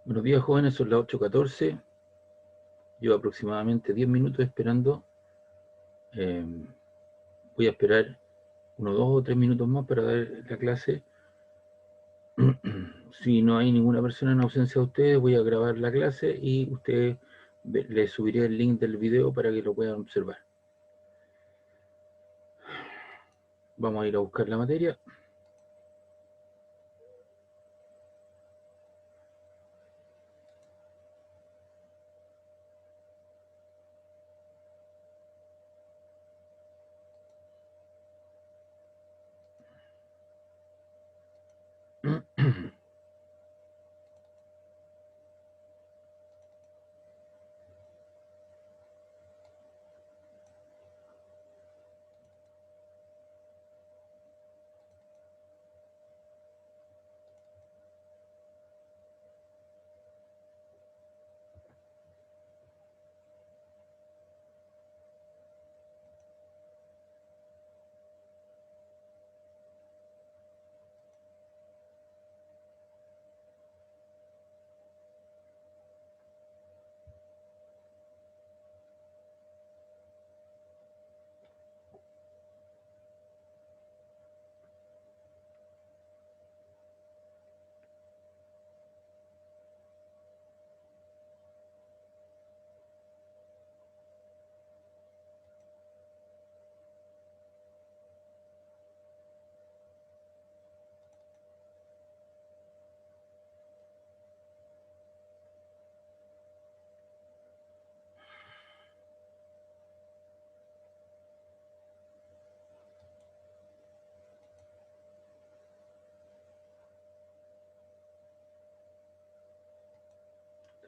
Buenos días, jóvenes, son las 8:14. Llevo aproximadamente 10 minutos esperando. Voy a esperar unos 2 o 3 minutos más para dar la clase. Si no hay ninguna persona en ausencia de ustedes, voy a grabar la clase y ustedes les subiré el link del video para que lo puedan observar. Vamos a ir a buscar la materia.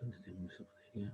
¿Dónde tengo esa materia?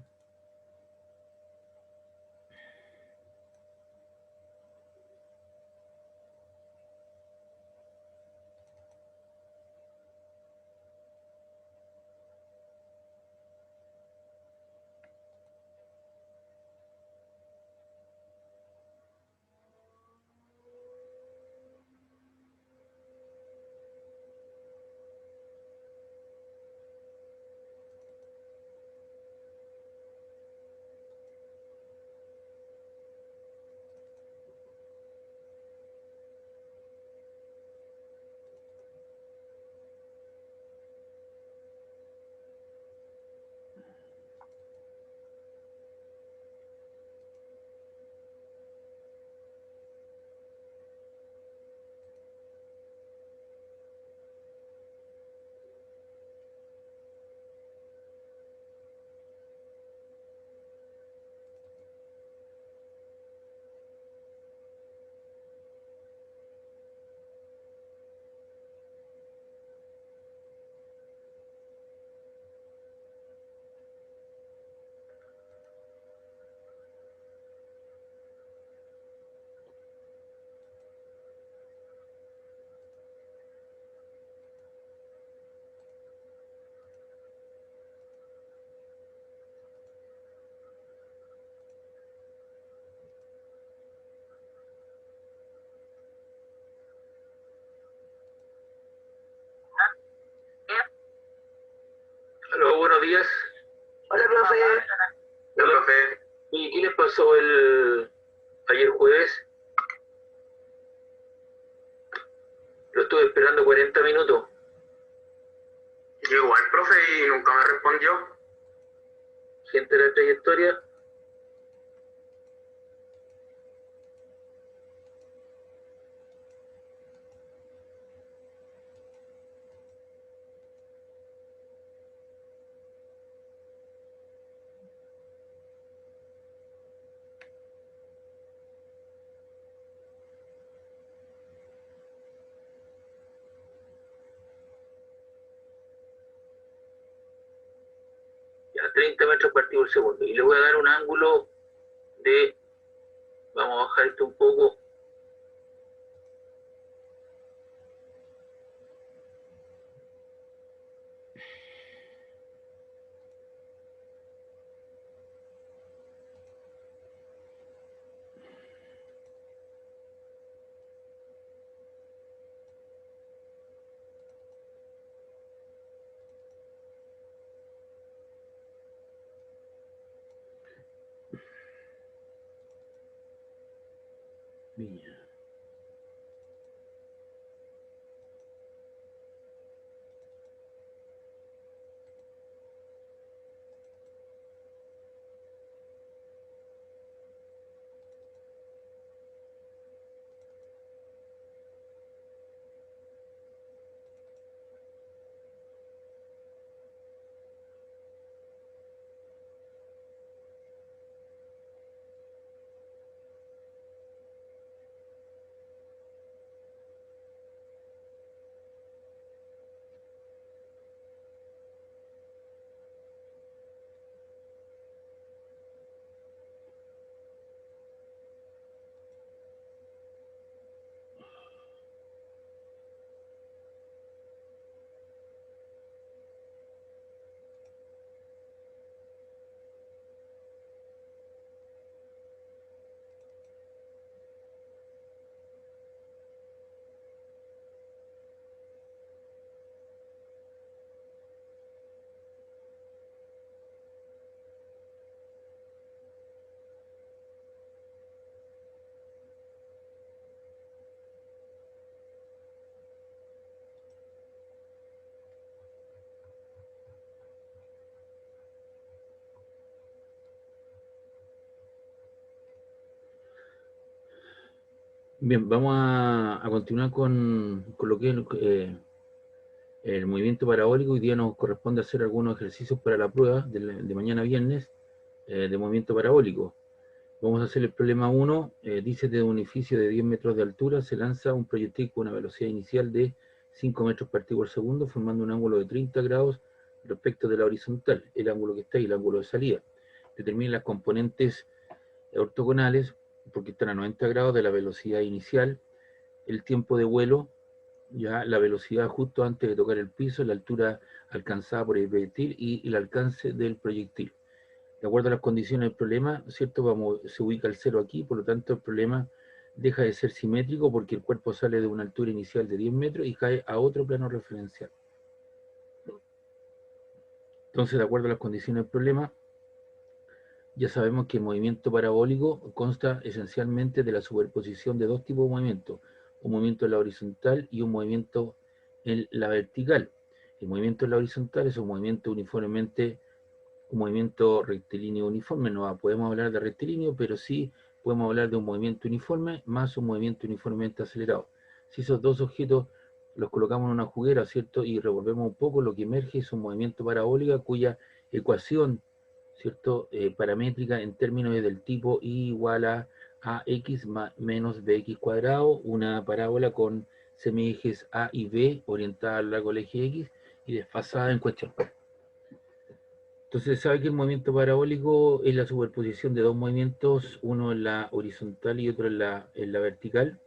Hola, buenos días. Hola, profe. Hola, profe. ¿Y qué les pasó ayer jueves? Lo estuve esperando 40 minutos. Llegó el profe y nunca me respondió. ¿Siente la trayectoria? Ya, 30 metros partido por segundo. Y le voy a dar un ángulo de... Vamos a bajar esto un poco. Viña. Bien, vamos a continuar con lo que es el movimiento parabólico. Hoy día nos corresponde hacer algunos ejercicios para la prueba de mañana viernes de movimiento parabólico. Vamos a hacer el problema 1. Dice: desde un edificio de 10 metros de altura se lanza un proyectil con una velocidad inicial de 5 metros partido por segundo, formando un ángulo de 30 grados respecto de la horizontal, el ángulo que está ahí, el ángulo de salida. Determine las componentes ortogonales, porque están a 90 grados de la velocidad inicial, el tiempo de vuelo, ya la velocidad justo antes de tocar el piso, la altura alcanzada por el proyectil y el alcance del proyectil. De acuerdo a las condiciones del problema, ¿cierto? Se ubica el cero aquí, por lo tanto el problema deja de ser simétrico porque el cuerpo sale de una altura inicial de 10 metros y cae a otro plano referencial. Entonces, de acuerdo a las condiciones del problema, ya sabemos que el movimiento parabólico consta esencialmente de la superposición de dos tipos de movimientos: un movimiento en la horizontal y un movimiento en la vertical. El movimiento en la horizontal es un movimiento rectilíneo uniforme. No podemos hablar de rectilíneo, pero sí podemos hablar de un movimiento uniforme más un movimiento uniformemente acelerado. Si esos dos objetos los colocamos en una juguera, ¿cierto?, y revolvemos un poco, lo que emerge es un movimiento parabólico cuya ecuación, ¿cierto?, paramétrica en términos del tipo I igual a AX menos BX cuadrado, una parábola con semiejes A y B orientada a lo largo del eje X y desfasada en cuestión. Entonces se sabe que el movimiento parabólico es la superposición de dos movimientos, uno en la horizontal y otro en la vertical.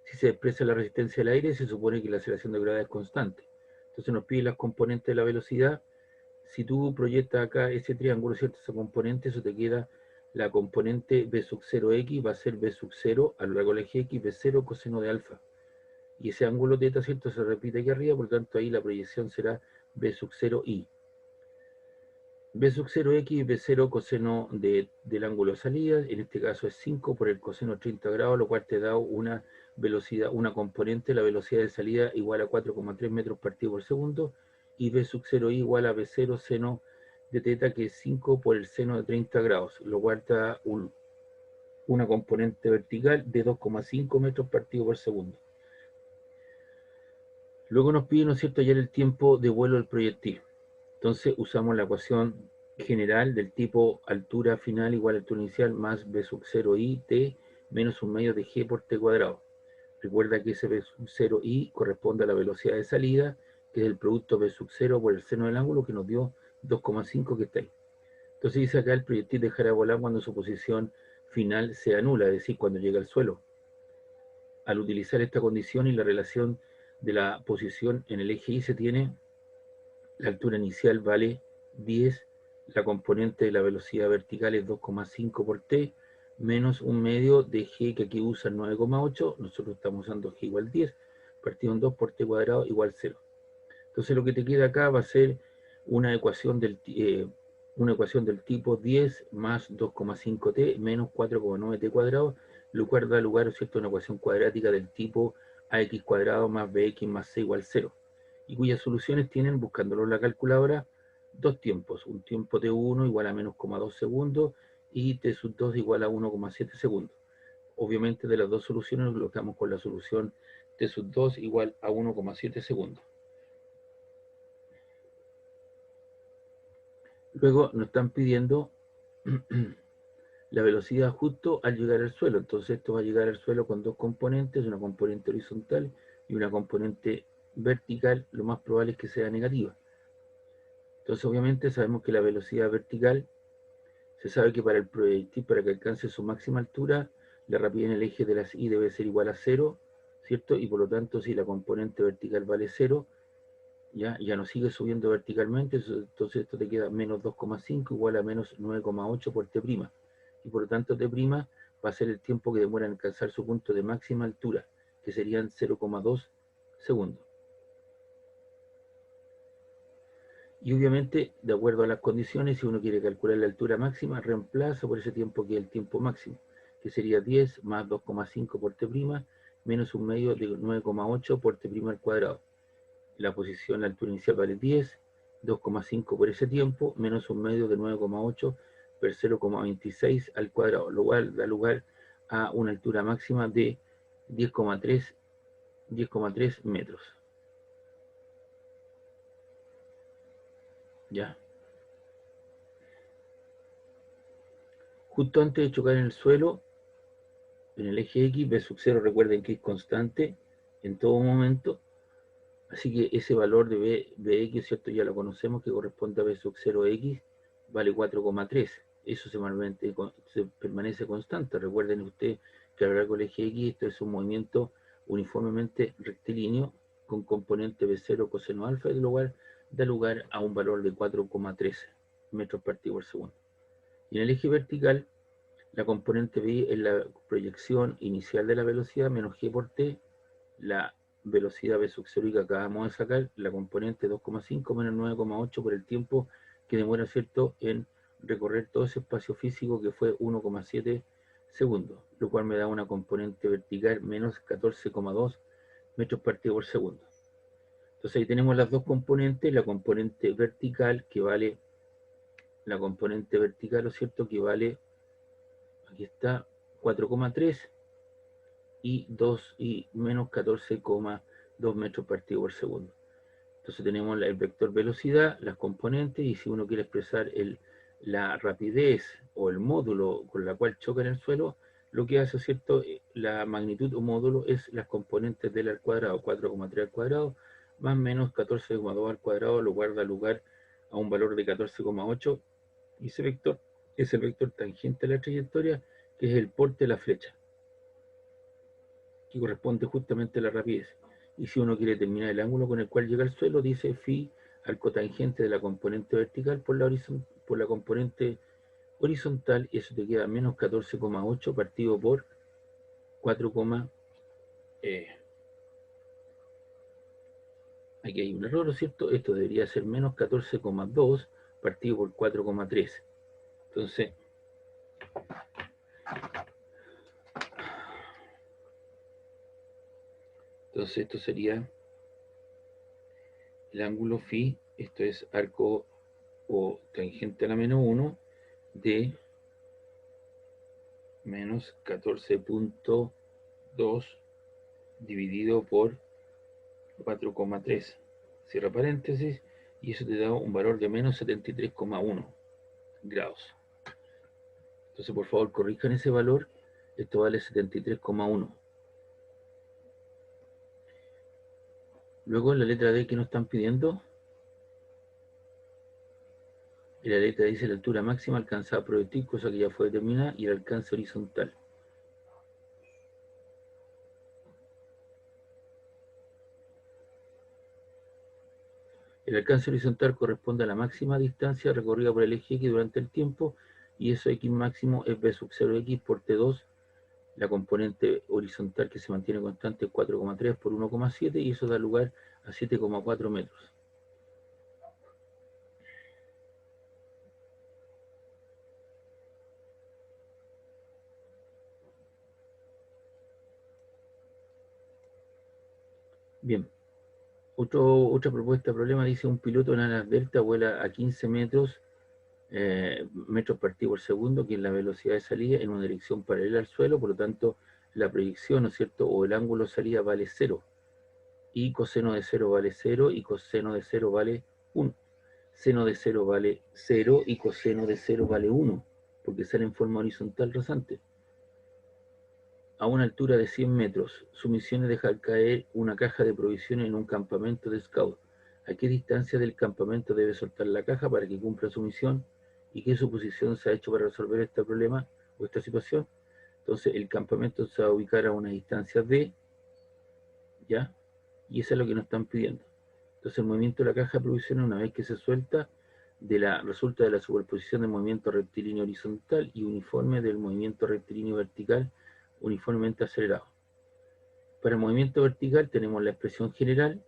Si se expresa la resistencia del aire, se supone que la aceleración de gravedad es constante. Entonces nos pide las componentes de la velocidad. Si tú proyectas acá ese triángulo, ¿cierto?, esa componente, eso te queda la componente B sub 0x, va a ser B sub 0 a lo largo del eje X, B0 coseno de alfa. Y ese ángulo θ, ¿cierto?, se repite aquí arriba, por lo tanto ahí la proyección será B sub 0i. B sub 0x y B0 coseno del ángulo de salida, en este caso es 5 por el coseno de 30 grados, lo cual te da una velocidad, una componente, la velocidad de salida igual a 4,3 metros partido por segundo, y B sub 0i igual a B0 seno de θ, que es 5 por el seno de 30 grados, lo cual te da una componente vertical de 2,5 metros partido por segundo. Luego nos pide, ¿no es cierto?, hallar el tiempo de vuelo del proyectil. Entonces usamos la ecuación general del tipo altura final igual a altura inicial más B sub 0i t menos un medio de g por t cuadrado. Recuerda que ese B sub 0i corresponde a la velocidad de salida, que es el producto B sub 0 por el seno del ángulo, que nos dio 2,5, que está ahí. Entonces dice acá: el proyectil dejará de volar cuando su posición final sea nula, es decir, cuando llega al suelo. Al utilizar esta condición y la relación de la posición en el eje Y, se tiene la altura inicial vale 10, la componente de la velocidad vertical es 2,5 por t, menos un medio de g, que aquí usa 9,8, nosotros estamos usando g igual 10, partido en 2 por t cuadrado igual 0. Entonces lo que te queda acá va a ser una ecuación del tipo 10 más 2,5t menos 4,9t cuadrado, lo cual da lugar, ¿cierto?, a una ecuación cuadrática del tipo ax cuadrado más bx más c igual 0, y cuyas soluciones tienen, buscándolo en la calculadora, dos tiempos, un tiempo t1 igual a menos 0,2 segundos y t sub 2 igual a 1,7 segundos. Obviamente de las dos soluciones nos quedamos con la solución t sub 2 igual a 1,7 segundos. Luego nos están pidiendo la velocidad justo al llegar al suelo. Entonces esto va a llegar al suelo con dos componentes, una componente horizontal y una componente vertical. Lo más probable es que sea negativa. Entonces obviamente sabemos que la velocidad vertical, se sabe que para el proyectil, para que alcance su máxima altura, la rapidez en el eje de las y debe ser igual a 0, ¿cierto? Y por lo tanto, si la componente vertical vale 0, ya no sigue subiendo verticalmente, entonces esto te queda menos 2,5 igual a menos 9,8 por t'. Y por lo tanto t' va a ser el tiempo que demora en alcanzar su punto de máxima altura, que serían 0,2 segundos. Y obviamente, de acuerdo a las condiciones, si uno quiere calcular la altura máxima, reemplaza por ese tiempo que es el tiempo máximo, que sería 10 más 2,5 por t' menos un medio de 9,8 por t' al cuadrado. La posición, la altura inicial vale 10, 2,5 por ese tiempo, menos un medio de 9,8 por 0,26 al cuadrado, lo cual da lugar a una altura máxima de 10,3 metros. Ya. Justo antes de chocar en el suelo, en el eje X, B sub 0, recuerden que es constante en todo momento. Así que ese valor de Bx, ¿cierto? Ya lo conocemos, que corresponde a B sub 0x, vale 4,3. Eso se permanece constante. Recuerden ustedes que a lo largo del eje X esto es un movimiento uniformemente rectilíneo con componente B0 coseno alfa, y lo cual da lugar a un valor de 4,3 metros partido por segundo. Y en el eje vertical, la componente B es la proyección inicial de la velocidad menos g por t, la velocidad B sub 0 que acabamos de sacar, la componente 2,5 menos 9,8 por el tiempo que demora, ¿cierto?, en recorrer todo ese espacio físico, que fue 1,7 segundos, lo cual me da una componente vertical menos 14,2 metros partido por segundo. Entonces ahí tenemos las dos componentes, la componente vertical que vale, la componente vertical, ¿no es cierto?, que vale, aquí está, 4,3 y menos 14,2 metros partido por segundo. Entonces tenemos el vector velocidad, las componentes, y si uno quiere expresar la rapidez o el módulo con la cual choca en el suelo, lo que hace, ¿cierto?, la magnitud o módulo es las componentes del al cuadrado, 4,3 al cuadrado, más menos 14,2 al cuadrado, lo cual da lugar a un valor de 14,8, y ese vector es el vector tangente a la trayectoria, que es el porte de la flecha, que corresponde justamente a la rapidez. Y si uno quiere determinar el ángulo con el cual llega al suelo, dice phi al cotangente de la componente vertical por la componente horizontal, y eso te queda menos 14,8 partido por 4, aquí hay un error, ¿no es cierto? Esto debería ser menos 14,2 partido por 4,3. Entonces esto sería el ángulo phi, esto es arco o tangente a la menos 1 de menos 14,2 dividido por 4,3, cierra paréntesis, y eso te da un valor de menos 73,1 grados. Entonces por favor corrijan ese valor, esto vale 73,1. Luego en la letra D que nos están pidiendo, en la letra dice la altura máxima alcanzada por proyectil, cosa que ya fue determinada, y el alcance horizontal. El alcance horizontal corresponde a la máxima distancia recorrida por el eje X durante el tiempo, y eso X máximo es B sub 0x por T2, la componente horizontal que se mantiene constante es 4,3 por 1,7, y eso da lugar a 7,4 metros. Bien. Otra propuesta de problema dice: un piloto en alas delta vuela a 15 metros partidos por segundo, que es la velocidad de salida, en una dirección paralela al suelo. Por lo tanto, la proyección, ¿no es cierto?, o el ángulo de salida vale 0, y coseno de 0 vale 0, y coseno de 0 vale 1. Seno de 0 vale 0, y coseno de 0 vale 1, porque sale en forma horizontal rasante. A una altura de 100 metros, su misión es dejar caer una caja de provisiones en un campamento de scout. ¿A qué distancia del campamento debe soltar la caja para que cumpla su misión? ¿Y qué suposición se ha hecho para resolver este problema o esta situación? Entonces, el campamento se va a ubicar a una distancia d, ¿ya? Y eso es lo que nos están pidiendo. Entonces, el movimiento de la caja de provisiones, una vez que se suelta, resulta de la superposición del movimiento rectilíneo horizontal y uniforme del movimiento rectilíneo vertical uniformemente acelerado. Para el movimiento vertical tenemos la expresión general,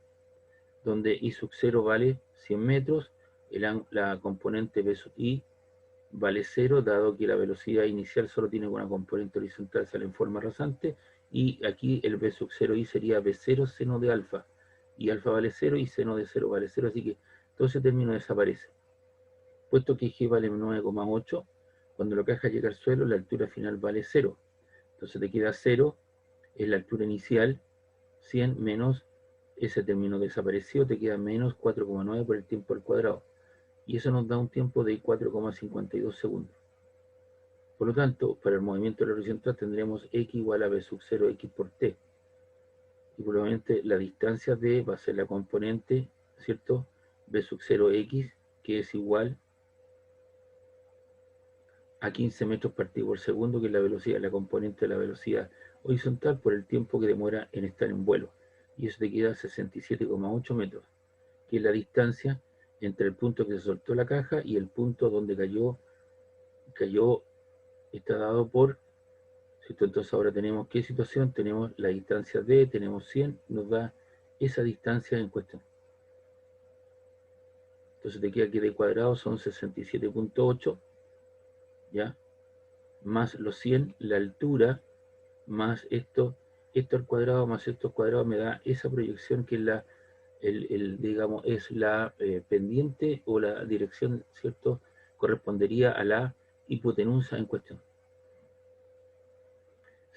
donde I sub 0 vale 100 metros, la componente B sub I vale 0, dado que la velocidad inicial solo tiene una componente horizontal, sale en forma rasante, y aquí el B sub 0 I sería B0 seno de alfa, y alfa vale 0 y seno de 0 vale 0, así que todo ese término desaparece. Puesto que G vale 9,8, cuando la caja llega al suelo, la altura final vale 0. Entonces te queda 0, es la altura inicial, 100 menos ese término desapareció, te queda menos 4,9 por el tiempo al cuadrado. Y eso nos da un tiempo de 4,52 segundos. Por lo tanto, para el movimiento de la horizontal tendremos x igual a b sub 0 x por t. Y probablemente la distancia d va a ser la componente, ¿cierto?, b sub 0 x, que es igual a 15 metros partido por segundo, que es la velocidad, la componente de la velocidad horizontal por el tiempo que demora en estar en vuelo. Y eso te queda 67,8 metros, que es la distancia entre el punto que se soltó la caja y el punto donde cayó, está dado por, ¿cierto? Entonces ahora tenemos, ¿qué situación? Tenemos la distancia d, tenemos 100, nos da esa distancia en cuestión. Entonces te queda que d cuadrado son 67,8, ¿ya? Más los 100, la altura, más esto al cuadrado, más esto al cuadrado, me da esa proyección que es la, digamos, es la pendiente o la dirección, ¿cierto?, correspondería a la hipotenusa en cuestión.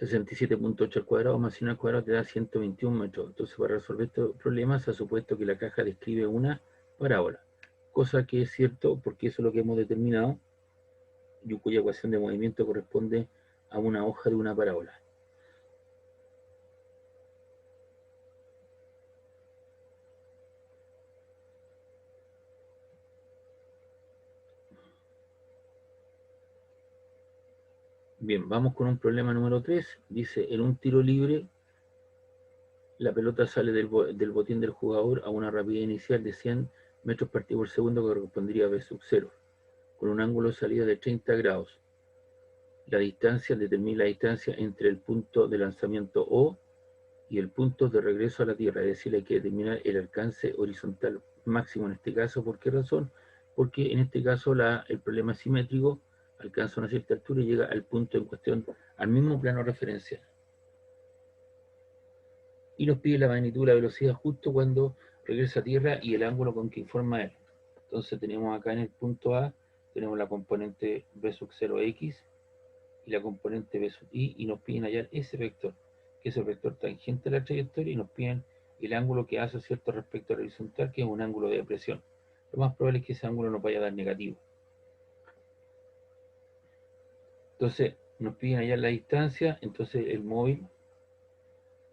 67,8 al cuadrado más 100 al cuadrado te da 121 metros. Entonces, para resolver estos problemas se ha supuesto que la caja describe una parábola, cosa que es cierto porque eso es lo que hemos determinado, y cuya ecuación de movimiento corresponde a una hoja de una parábola. Bien, vamos con un problema número 3. Dice: en un tiro libre, la pelota sale del botín del jugador a una rapidez inicial de 100 metros partido por segundo, que correspondería a B sub 0, con un ángulo de salida de 30 grados. La distancia determina la distancia entre el punto de lanzamiento O y el punto de regreso a la Tierra, es decir, hay que determinar el alcance horizontal máximo en este caso. ¿Por qué razón? Porque en este caso el problema es simétrico, alcanza una cierta altura y llega al punto en cuestión, al mismo plano referencial. Y nos pide la magnitud de la velocidad justo cuando regresa a Tierra y el ángulo con que informa él. Entonces tenemos acá en el punto A, tenemos la componente B sub 0x y la componente B sub i, y nos piden hallar ese vector, que es el vector tangente a la trayectoria, y nos piden el ángulo que hace, ¿cierto?, respecto al horizontal, que es un ángulo de depresión. Lo más probable es que ese ángulo nos vaya a dar negativo. Entonces nos piden hallar la distancia. Entonces el móvil,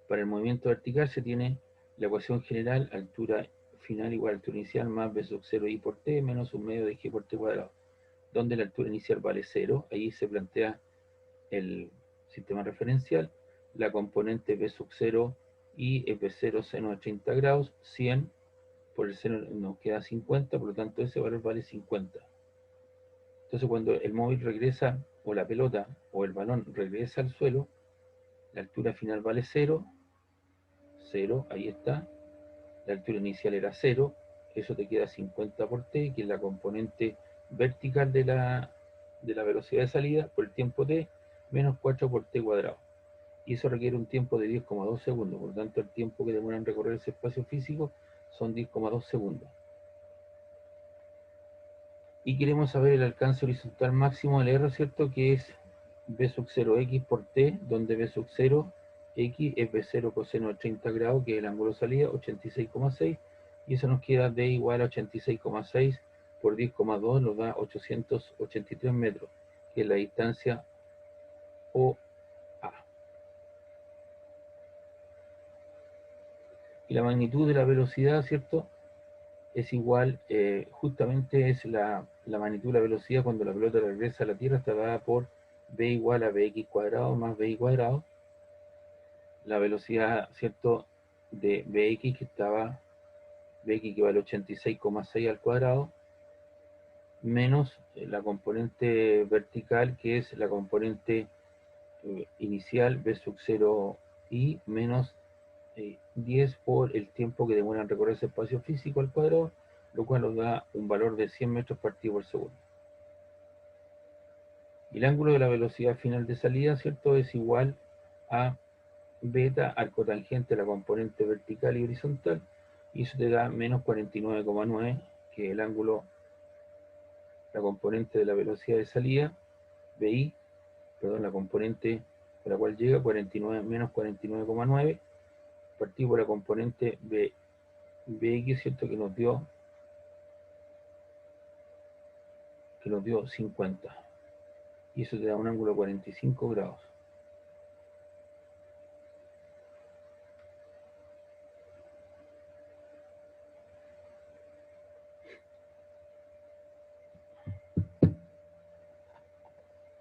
para el movimiento vertical, se tiene la ecuación general: altura final igual a altura inicial más b sub 0 i por t menos un medio de g por t cuadrado, donde la altura inicial vale 0. Ahí se plantea el sistema referencial, la componente b sub 0 y f0 seno de 30 grados, 100 por el seno nos queda 50, por lo tanto ese valor vale 50. Entonces cuando el móvil regresa, o la pelota, o el balón regresa al suelo, la altura final vale 0, 0, ahí está, la altura inicial era 0, eso te queda 50 por t, que es la componente vertical de la velocidad de salida por el tiempo t, menos 4 por t cuadrado. y eso requiere un tiempo de 10,2 segundos. Por lo tanto, el tiempo que demora en recorrer ese espacio físico son 10,2 segundos. Y queremos saber el alcance horizontal máximo del R, ¿cierto? Que es B sub 0x por t, donde B sub 0 x es B0 coseno de 30 grados, que es el ángulo de salida, 86,6, y eso nos queda D igual a 86,6 por 10,2, nos da 883 metros, que es la distancia OA. Y la magnitud de la velocidad, ¿cierto? Es igual, justamente es la magnitud de la velocidad cuando la pelota regresa a la Tierra, está dada por b igual a bx cuadrado más bi cuadrado. La velocidad, ¿cierto?, de bx, que estaba, bx que vale 86,6 al cuadrado, menos la componente vertical, que es la componente inicial, b sub 0 y menos 10 por el tiempo que demora en recorrer ese espacio físico al cuadrado, lo cual nos da un valor de 100 metros partido por segundo. Y el ángulo de la velocidad final de salida, ¿cierto?, es igual a beta al cotangente de la componente vertical y horizontal, y eso te da menos 49,9, que es el ángulo, la componente de la velocidad de salida, BI, perdón, la componente por la cual llega, 49, menos 49,9, partido por la componente BX, ¿cierto?, que nos dio 50, y eso te da un ángulo de 45 grados.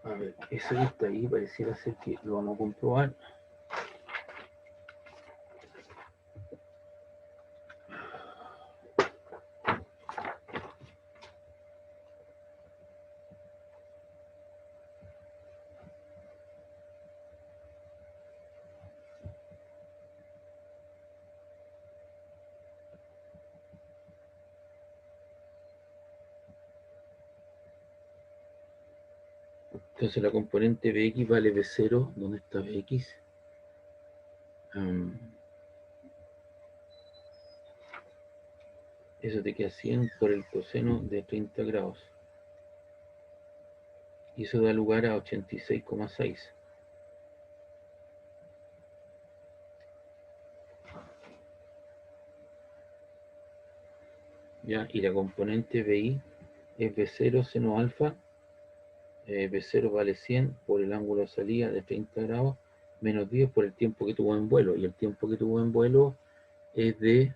A ver, eso que está ahí pareciera ser que lo vamos a comprobar. Entonces la componente Bx vale B0, ¿dónde está Bx? Eso te queda 100 por el coseno de 30 grados. Y eso da lugar a 86,6. ¿Ya? Y la componente BI es B0 seno alfa. B0 vale 100 por el ángulo de salida de 30 grados, menos 10 por el tiempo que tuvo en vuelo. Y el tiempo que tuvo en vuelo es de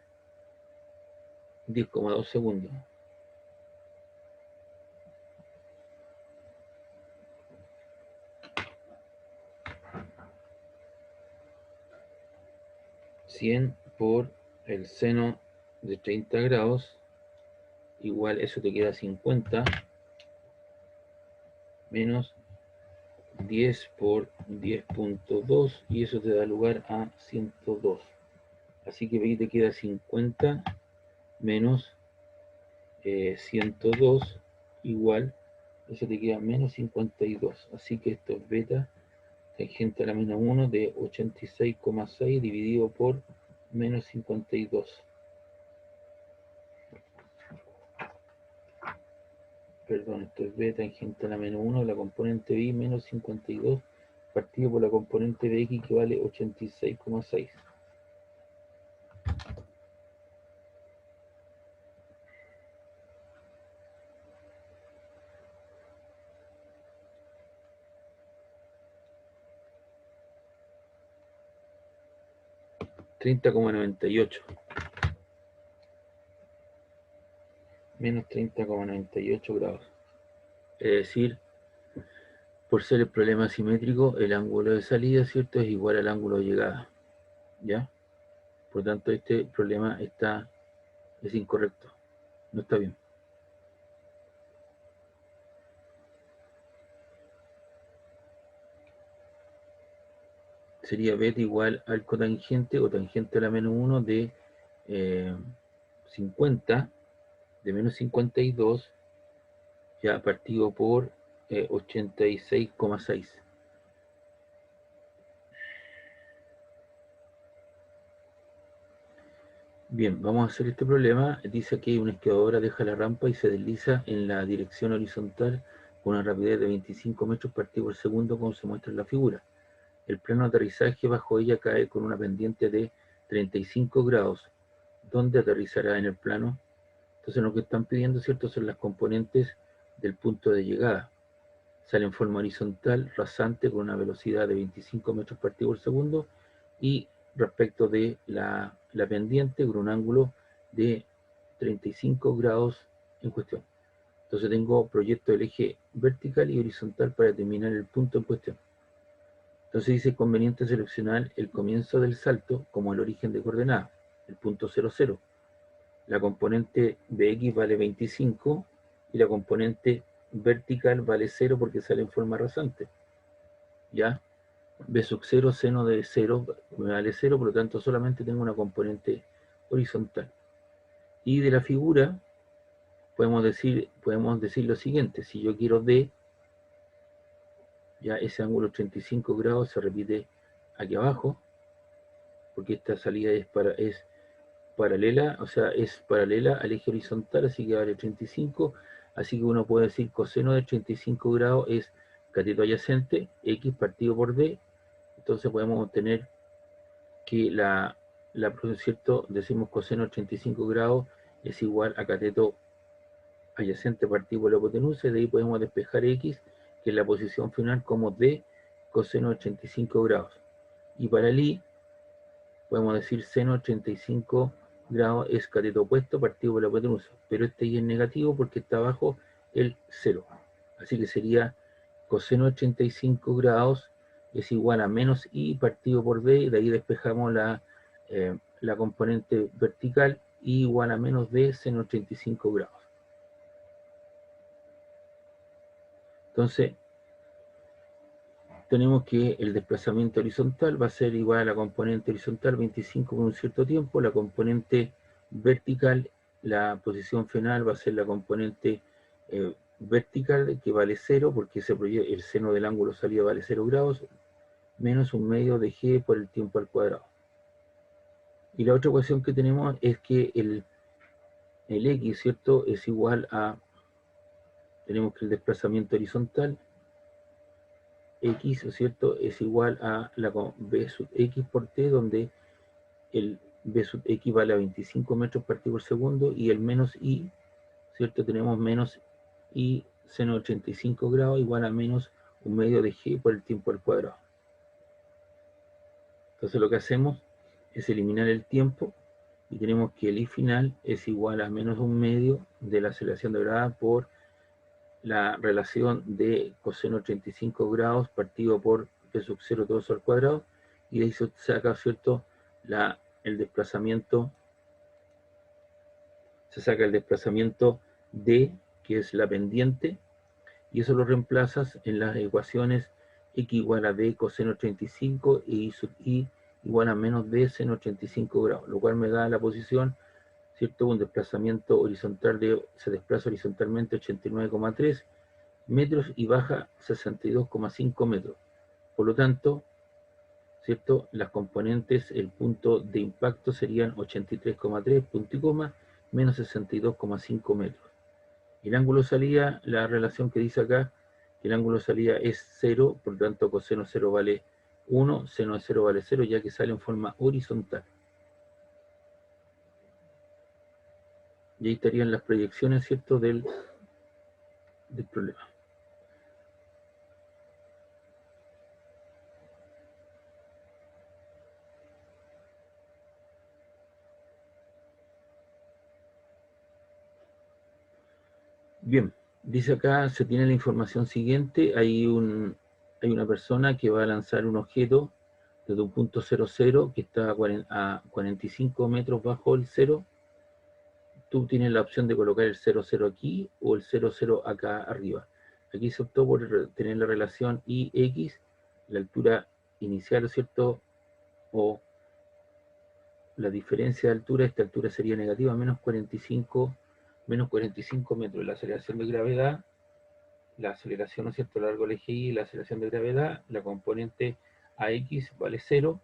10,2 segundos. $100 por el seno de 30 grados, igual eso te queda 50, menos 10 por 10,2, y eso te da lugar a 102. Así que ahí te queda 50 menos 102 igual, eso te queda menos 52. Así que esto es beta tangente a la menos 1 de 86,6 dividido por menos 52. Perdón, esto es b tangente a la menos 1 de la componente b menos 52 partido por la componente bx, que vale 86,6. $30,98. Menos 30,98 grados. Es decir, por ser el problema simétrico, el ángulo de salida, ¿cierto?, es igual al ángulo de llegada. ¿Ya? Por tanto, este problema es incorrecto. No está bien. Sería beta igual al cotangente o tangente a la menos 1 de 50, de menos 52, ya partido por 86,6. Bien, vamos a hacer este problema. Dice que una esquiadora deja la rampa y se desliza en la dirección horizontal con una rapidez de 25 metros partido por segundo, como se muestra en la figura. El plano de aterrizaje bajo ella cae con una pendiente de 35 grados. ¿Dónde aterrizará en el plano? Entonces lo que están pidiendo, ¿cierto?, son las componentes del punto de llegada. Sale en forma horizontal, rasante, con una velocidad de 25 metros partido por segundo, y respecto de la pendiente, con un ángulo de 35 grados en cuestión. Entonces tengo proyecto del eje vertical y horizontal para determinar el punto en cuestión. Entonces dice conveniente seleccionar el comienzo del salto como el origen de coordenada, el punto 0, 0. La componente de x vale 25 y la componente vertical vale 0 porque sale en forma rasante. ¿Ya? B sub 0, seno de 0 me vale 0, por lo tanto solamente tengo una componente horizontal. Y de la figura podemos decir lo siguiente: si yo quiero D, ya ese ángulo 35 grados se repite aquí abajo, porque esta salida es paralela, o sea, es paralela al eje horizontal, así que vale 35, así que uno puede decir coseno de 35 grados es cateto adyacente, x partido por d. Entonces podemos obtener que ¿cierto?, decimos coseno de 35 grados es igual a cateto adyacente partido por la hipotenusa, y de ahí podemos despejar x, que es la posición final, como d coseno de 85 grados. Y para el i, podemos decir seno de 35 grados es cateto opuesto partido por la hipotenusa, pero este i es negativo porque está abajo el 0. Así que sería coseno de 85 grados es igual a menos i partido por d, y de ahí despejamos la componente vertical, i igual a menos d seno de 85 grados. Entonces, tenemos que el desplazamiento horizontal va a ser igual a la componente horizontal 25 por un cierto tiempo, la componente vertical, la posición final va a ser la componente vertical, que vale 0 porque el seno del ángulo salida vale 0 grados, menos un medio de g por el tiempo al cuadrado. Y la otra ecuación que tenemos es que el x, ¿cierto?, es igual a, tenemos que el desplazamiento horizontal x, ¿cierto?, es igual a la b sub x por t, donde el b sub x vale a 25 metros partido por segundo, y el menos i, ¿cierto?, tenemos menos i seno de 85 grados igual a menos un medio de g por el tiempo al cuadrado. Entonces lo que hacemos es eliminar el tiempo, y tenemos que el i final es igual a menos un medio de la aceleración de gravedad por la relación de coseno 35 grados partido por b sub 0 todo eso al cuadrado, y de ahí se saca, ¿cierto?, el desplazamiento, se saca el desplazamiento d, que es la pendiente, y eso lo reemplazas en las ecuaciones x igual a d coseno 35 y i sub i igual a menos d seno 85 grados, lo cual me da la posición, ¿cierto?, un desplazamiento horizontal se desplaza horizontalmente 89,3 metros y baja 62,5 metros. Por lo tanto, ¿cierto?, las componentes, el punto de impacto serían 83,3 punto y coma menos 62,5 metros. El ángulo de salida, la relación que dice acá, el ángulo de salida es 0, por lo tanto coseno 0 vale 1, seno de 0 vale 0, ya que sale en forma horizontal. Y ahí estarían las proyecciones, ¿cierto?, del problema. Bien, dice acá, se tiene la información siguiente: hay una persona que va a lanzar un objeto desde un punto 0, 0, que está a 45 metros bajo el 0. Tú tienes la opción de colocar el 0, 0 aquí o el 0, 0 acá arriba. Aquí se optó por tener la relación IX, la altura inicial, ¿cierto?, o la diferencia de altura. Esta altura sería negativa, menos 45 metros. La aceleración de gravedad, la aceleración, ¿no es cierto?, a lo largo del eje Y, la aceleración de gravedad, la componente AX vale 0,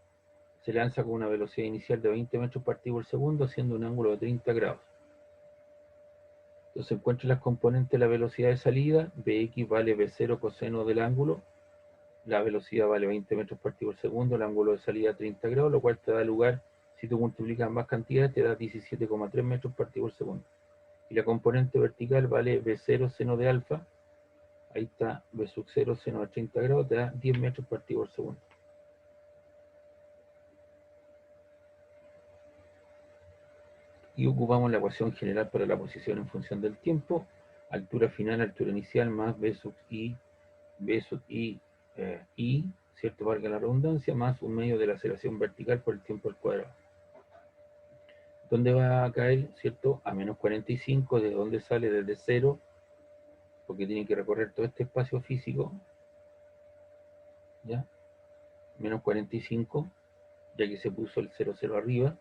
se lanza con una velocidad inicial de 20 metros partido por segundo, haciendo un ángulo de 30 grados. Entonces encuentra las componentes de la velocidad de salida. Bx vale B0 coseno del ángulo. La velocidad vale 20 metros partido por segundo, el ángulo de salida 30 grados, lo cual te da lugar, si tú multiplicas ambas cantidades, te da 17,3 metros partido por segundo. Y la componente vertical vale B0 seno de alfa. Ahí está B sub 0 seno de 30 grados, te da 10 metros partido por segundo. Y ocupamos la ecuación general para la posición en función del tiempo. Altura final, altura inicial, más B sub I, ¿cierto? Valga la redundancia, más un medio de la aceleración vertical por el tiempo al cuadrado. ¿Dónde va a caer, cierto? A menos 45, ¿de dónde sale? Desde 0, porque tiene que recorrer todo este espacio físico, ¿ya? Menos 45, ya que se puso el 0,0 arriba.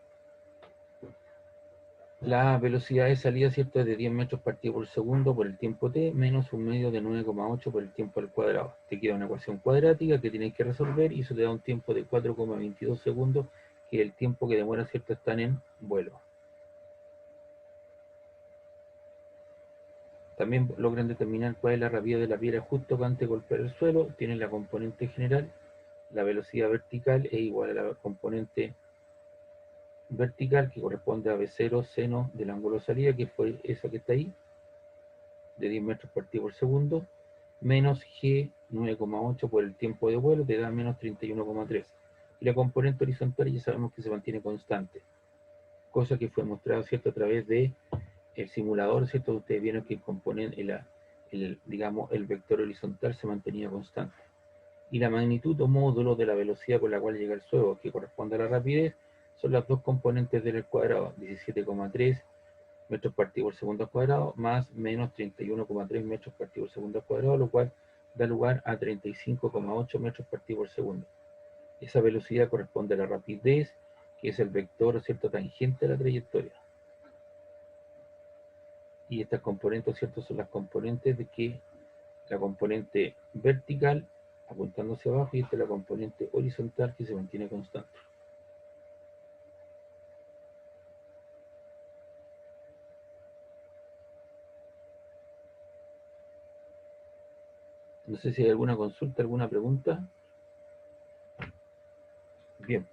La velocidad de salida, ¿cierto?, es de 10 metros partido por segundo por el tiempo t, menos un medio de 9,8 por el tiempo al cuadrado. Te queda una ecuación cuadrática que tienes que resolver y eso te da un tiempo de 4,22 segundos, que es el tiempo que demora, ¿cierto?, estar en vuelo. También logran determinar cuál es la rapidez de la piedra justo antes de golpear el suelo. Tienen la componente general, la velocidad vertical es igual a la componente vertical, que corresponde a B0 seno del ángulo de salida, que fue esa que está ahí, de 10 metros partido por segundo, menos G 9,8 por el tiempo de vuelo, te da menos 31,3. Y la componente horizontal ya sabemos que se mantiene constante, cosa que fue mostrada, ¿cierto?, a través de el simulador, ¿cierto? Ustedes vieron que digamos, el vector horizontal se mantenía constante. Y la magnitud o módulo de la velocidad con la cual llega el suelo, que corresponde a la rapidez, son las dos componentes del cuadrado, 17,3 metros partido por segundo al cuadrado, más menos 31,3 metros partido por segundo al cuadrado, lo cual da lugar a 35,8 metros partido por segundo. Esa velocidad corresponde a la rapidez, que es el vector, ¿cierto?, tangente a la trayectoria. Y estas componentes, ¿cierto?, son las componentes de que la componente vertical apuntando hacia abajo y esta es la componente horizontal que se mantiene constante. No sé si hay alguna consulta, alguna pregunta. Bien.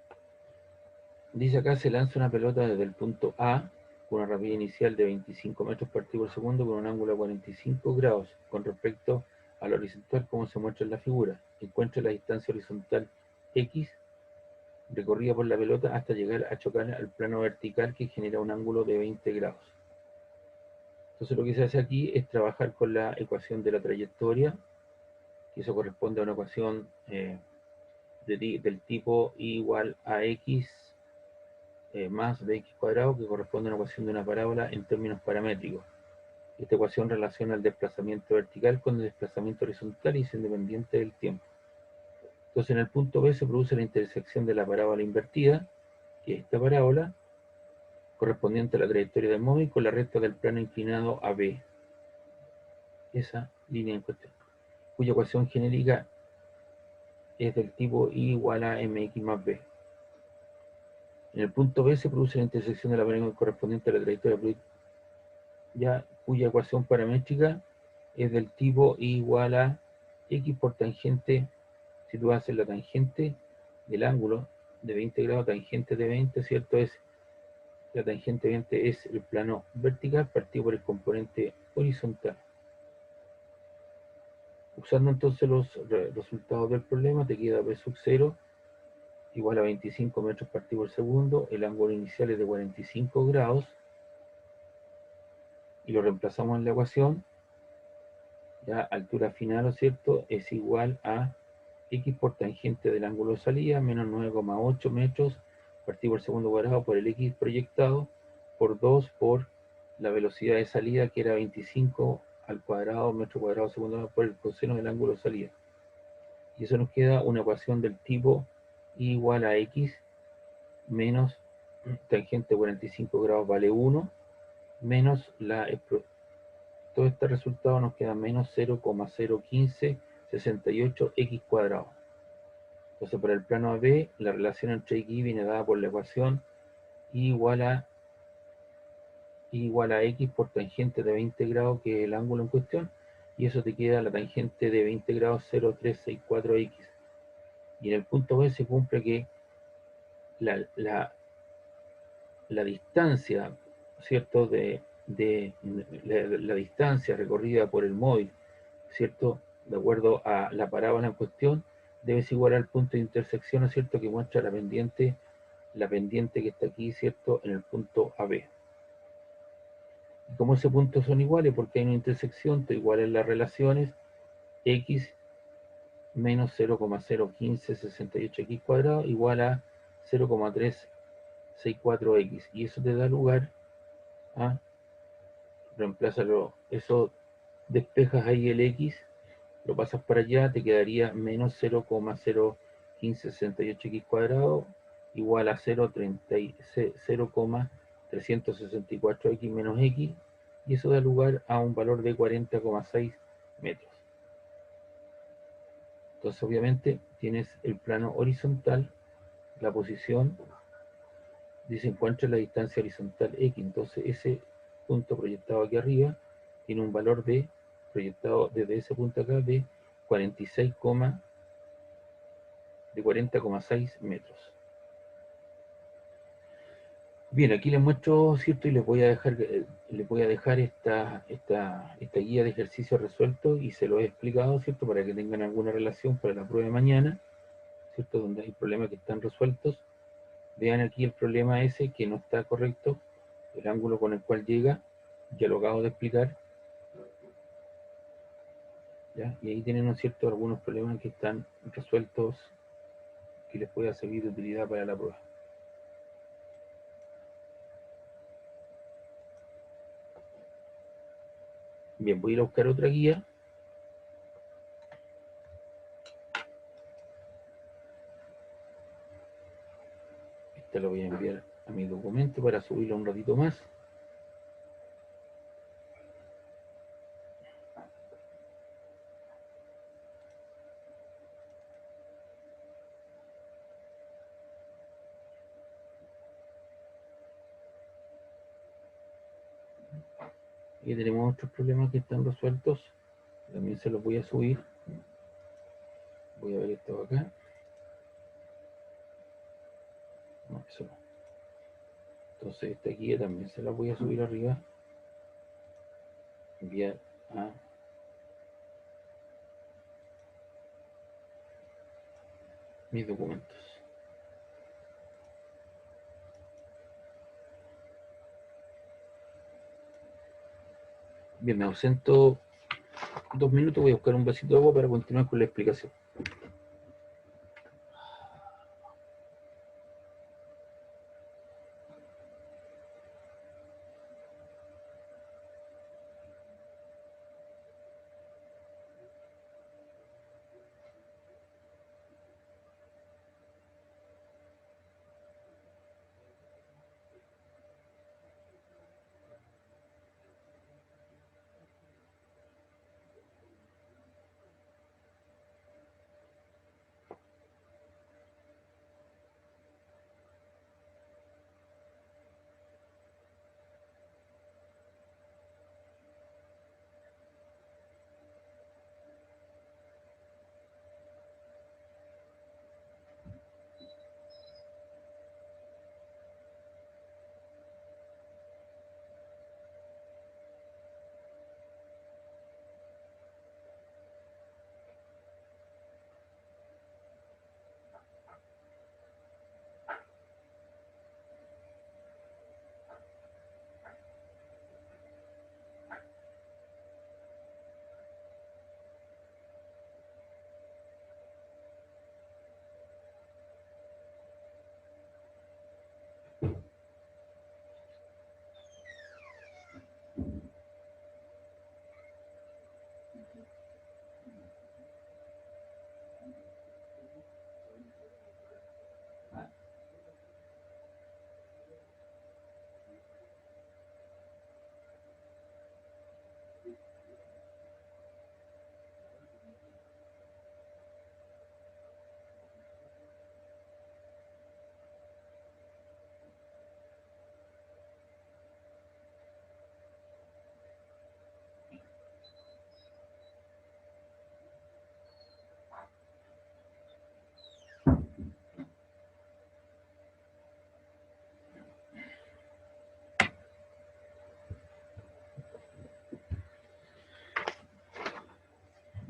Dice acá, se lanza una pelota desde el punto A con una rapidez inicial de 25 metros partido por segundo con un ángulo de 45 grados con respecto a la horizontal, como se muestra en la figura. Encuentra la distancia horizontal X recorrida por la pelota hasta llegar a chocar al plano vertical, que genera un ángulo de 20 grados. Entonces lo que se hace aquí es trabajar con la ecuación de la trayectoria, que eso corresponde a una ecuación del tipo I igual a X más bx cuadrado, que corresponde a una ecuación de una parábola en términos paramétricos. Esta ecuación relaciona el desplazamiento vertical con el desplazamiento horizontal y es independiente del tiempo. Entonces en el punto B se produce la intersección de la parábola invertida, que es esta parábola, correspondiente a la trayectoria del móvil, con la recta del plano inclinado a B. Esa línea en cuestión, cuya ecuación genérica es del tipo I igual a mx más b. En el punto B se produce la intersección de la parábola correspondiente a la trayectoria ya, cuya ecuación paramétrica es del tipo I igual a x por tangente. Si tú haces la tangente del ángulo de 20 grados, tangente de 20, ¿cierto? La tangente 20 es el plano vertical partido por el componente horizontal. Usando entonces los resultados del problema, te queda b sub 0 igual a 25 metros partido por segundo, el ángulo inicial es de 45 grados, y lo reemplazamos en la ecuación, ya altura final, ¿no es cierto?, es igual a x por tangente del ángulo de salida, menos 9,8 metros partido por segundo cuadrado por el x proyectado, por 2 por la velocidad de salida, que era 25 al cuadrado, metro cuadrado segundo, por el coseno del ángulo de salida. Y eso nos queda una ecuación del tipo I igual a x menos tangente 45 grados vale 1, menos todo este resultado nos queda menos 0,01568 x cuadrado. Entonces, para el plano AB, la relación entre X viene dada por la ecuación Y igual a X por tangente de 20 grados, que es el ángulo en cuestión, y eso te queda la tangente de 20 grados 0,364X. Y en el punto B se cumple que la distancia, ¿cierto? La distancia recorrida por el móvil, ¿cierto? De acuerdo a la parábola en cuestión, debe ser igual al punto de intersección, ¿cierto? Que muestra la pendiente que está aquí, ¿cierto? En el punto AB. Y como esos puntos son iguales, porque hay una intersección, son iguales las relaciones, X menos 0,01568X cuadrado igual a 0,364X. Y eso te da lugar a reemplázalo, eso despejas ahí el X, lo pasas para allá, te quedaría menos 0,01568X cuadrado igual a 0,364X menos X, y eso da lugar a un valor de 40,6 metros. Entonces obviamente tienes el plano horizontal, la posición, dice encuentra la distancia horizontal X, entonces ese punto proyectado aquí arriba tiene un valor de, proyectado desde ese punto acá, de 40,6 metros. Bien, aquí les muestro, ¿cierto? Y les voy a dejar esta guía de ejercicios resueltos y se lo he explicado, ¿cierto? Para que tengan alguna relación para la prueba de mañana, ¿cierto? Donde hay problemas que están resueltos. Vean aquí el problema ese que no está correcto, el ángulo con el cual llega, ya lo acabo de explicar, ¿ya? Y ahí tienen, ¿no es cierto?, algunos problemas que están resueltos que les pueda servir de utilidad para la prueba. Bien, voy a ir a buscar otra guía. Esta la voy a enviar a mi documento para subirlo un ratito más. Y tenemos otros problemas que están resueltos. También se los voy a subir. Voy a ver esto acá. No, eso no. Entonces esta guía también se la voy a subir arriba. Enviar a mis documentos. Bien, me ausento 2 minutos, voy a buscar un vasito de agua para continuar con la explicación.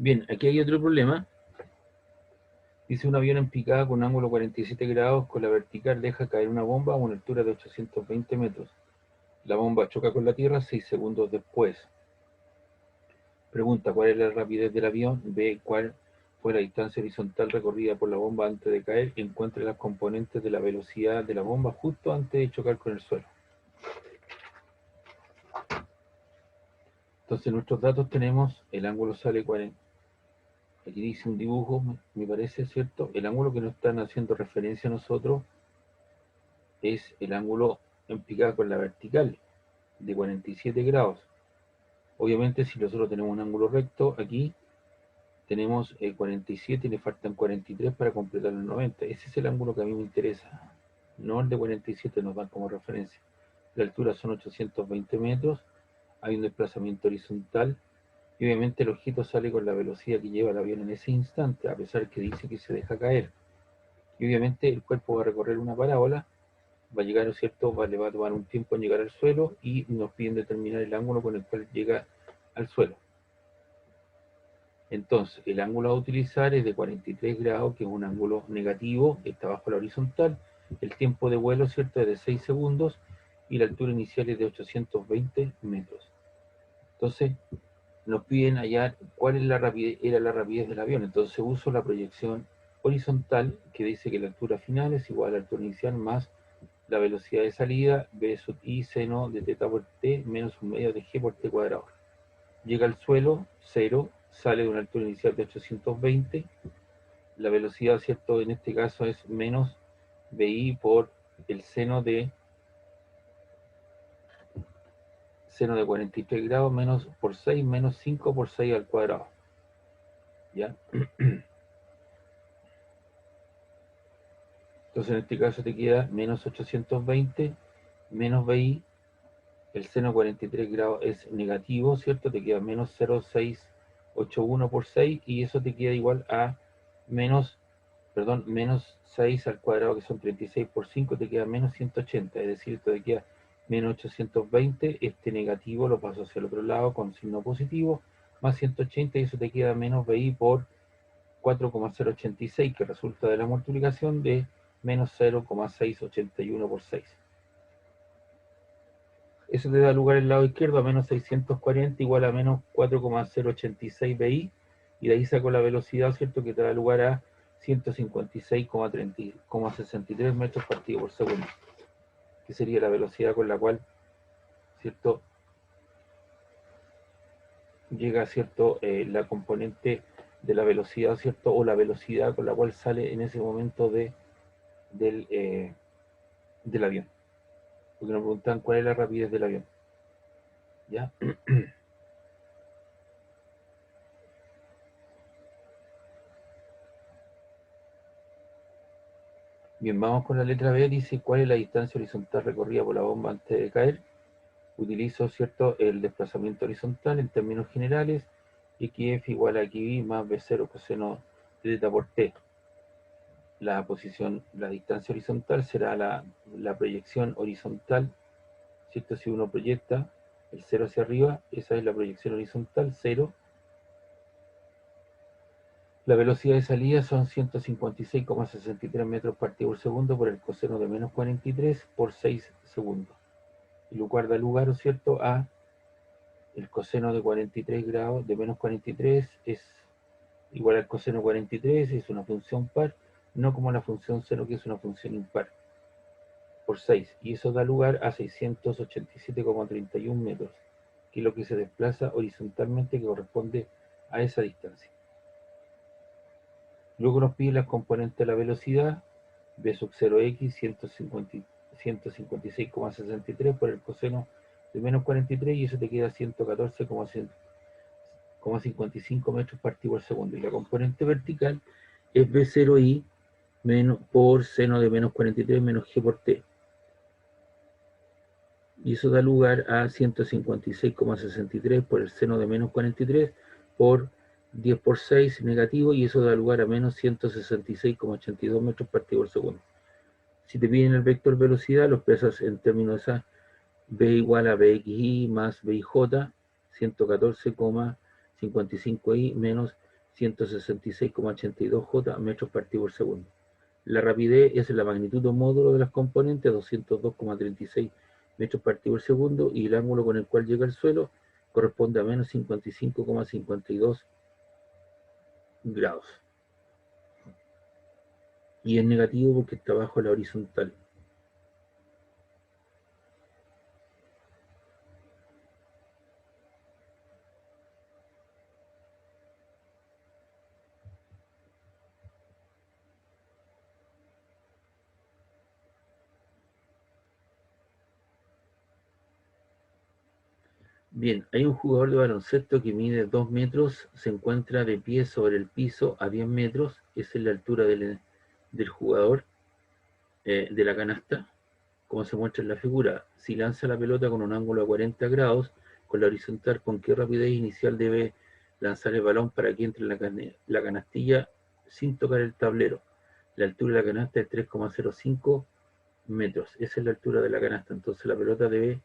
Bien, aquí hay otro problema. Dice un avión en picada con ángulo 47 grados con la vertical deja caer una bomba a una altura de 820 metros. La bomba choca con la tierra 6 segundos después. Pregunta, ¿cuál es la rapidez del avión? B, ¿cuál fue la distancia horizontal recorrida por la bomba antes de caer? Encuentre las componentes de la velocidad de la bomba justo antes de chocar con el suelo. Entonces, nuestros datos tenemos, el ángulo sale 40. Aquí dice un dibujo, me parece, ¿cierto? El ángulo que nos están haciendo referencia a nosotros es el ángulo en picada con la vertical de 47 grados. Obviamente, si nosotros tenemos un ángulo recto, aquí tenemos 47 y le faltan 43 para completar los 90. Ese es el ángulo que a mí me interesa, no el de 47, nos dan como referencia. La altura son 820 metros, hay un desplazamiento horizontal, y obviamente el objeto sale con la velocidad que lleva el avión en ese instante, a pesar que dice que se deja caer. Y obviamente el cuerpo va a recorrer una parábola, va a llegar, ¿no es cierto?, le va a tomar un tiempo en llegar al suelo y nos piden determinar el ángulo con el cual llega al suelo. Entonces, el ángulo a utilizar es de 43 grados, que es un ángulo negativo, está bajo la horizontal. El tiempo de vuelo, ¿cierto?, es de 6 segundos y la altura inicial es de 820 metros. Entonces, nos piden hallar cuál es la rapidez, era la rapidez del avión. Entonces uso la proyección horizontal que dice que la altura final es igual a la altura inicial más la velocidad de salida, b sub i seno de teta por t menos un medio de g por t cuadrado. Llega al suelo, 0, sale de una altura inicial de 820, la velocidad, ¿cierto?, en este caso es menos bi por el seno de 43 grados menos por 6 menos 5 por 6 al cuadrado. ¿Ya? Entonces en este caso te queda menos 820 menos BI, el seno 43 grados es negativo, ¿cierto? Te queda menos 0,681 por 6 y eso te queda igual a menos 6 al cuadrado, que son 36 por 5, te queda menos 180, es decir, esto te queda menos 820, este negativo lo paso hacia el otro lado con signo positivo, más 180 y eso te queda menos BI por 4,086, que resulta de la multiplicación de menos 0,681 por 6. Eso te da lugar al lado izquierdo a menos 640 igual a menos 4,086 BI, y de ahí saco la velocidad, ¿cierto?, que te da lugar a 156,63 metros partido por segundo, que sería la velocidad con la cual, ¿cierto?, llega, ¿cierto?, la componente de la velocidad, ¿cierto?, o la velocidad con la cual sale en ese momento del avión. Porque nos preguntan cuál es la rapidez del avión. ¿Ya? Bien, vamos con la letra B. Dice, ¿cuál es la distancia horizontal recorrida por la bomba antes de caer? Utilizo, ¿cierto?, el desplazamiento horizontal en términos generales, xf igual a xb más b0 coseno de teta por t. La distancia horizontal será la proyección horizontal, ¿cierto? Si uno proyecta el 0 hacia arriba, esa es la proyección horizontal, 0. La velocidad de salida son 156,63 metros partido por segundo por el coseno de menos 43 por 6 segundos. Y lo cual da lugar, ¿cierto?, a el coseno de 43 grados, de menos 43 es igual al coseno 43, es una función par, no como la función seno, que es una función impar, por 6. Y eso da lugar a 687,31 metros, que es lo que se desplaza horizontalmente, que corresponde a esa distancia. Luego nos pide las componentes de la velocidad, b sub 0x 156,63 por el coseno de menos 43, y eso te queda 114,55 metros partido por segundo. Y la componente vertical es b0i por seno de menos 43 menos g por t. Y eso da lugar a 156,63 por el seno de menos 43 por 10 por 6 negativo, y eso da lugar a menos 166,82 metros partido por segundo. Si te piden el vector velocidad, lo expresas en términos de b igual a bxi más bij, 114,55i menos 166,82 J metros partido por segundo. La rapidez es la magnitud o módulo de las componentes, 202,36 metros partido por segundo, y el ángulo con el cual llega al suelo corresponde a menos 55,52 grados. Y es negativo porque está bajo la horizontal. Bien, hay un jugador de baloncesto que mide 2 metros, se encuentra de pie sobre el piso a 10 metros, esa es la altura del jugador de la canasta, como se muestra en la figura. Si lanza la pelota con un ángulo a 40 grados, con la horizontal, ¿con qué rapidez inicial debe lanzar el balón para que entre en la canastilla sin tocar el tablero? La altura de la canasta es 3,05 metros, esa es la altura de la canasta, entonces la pelota debe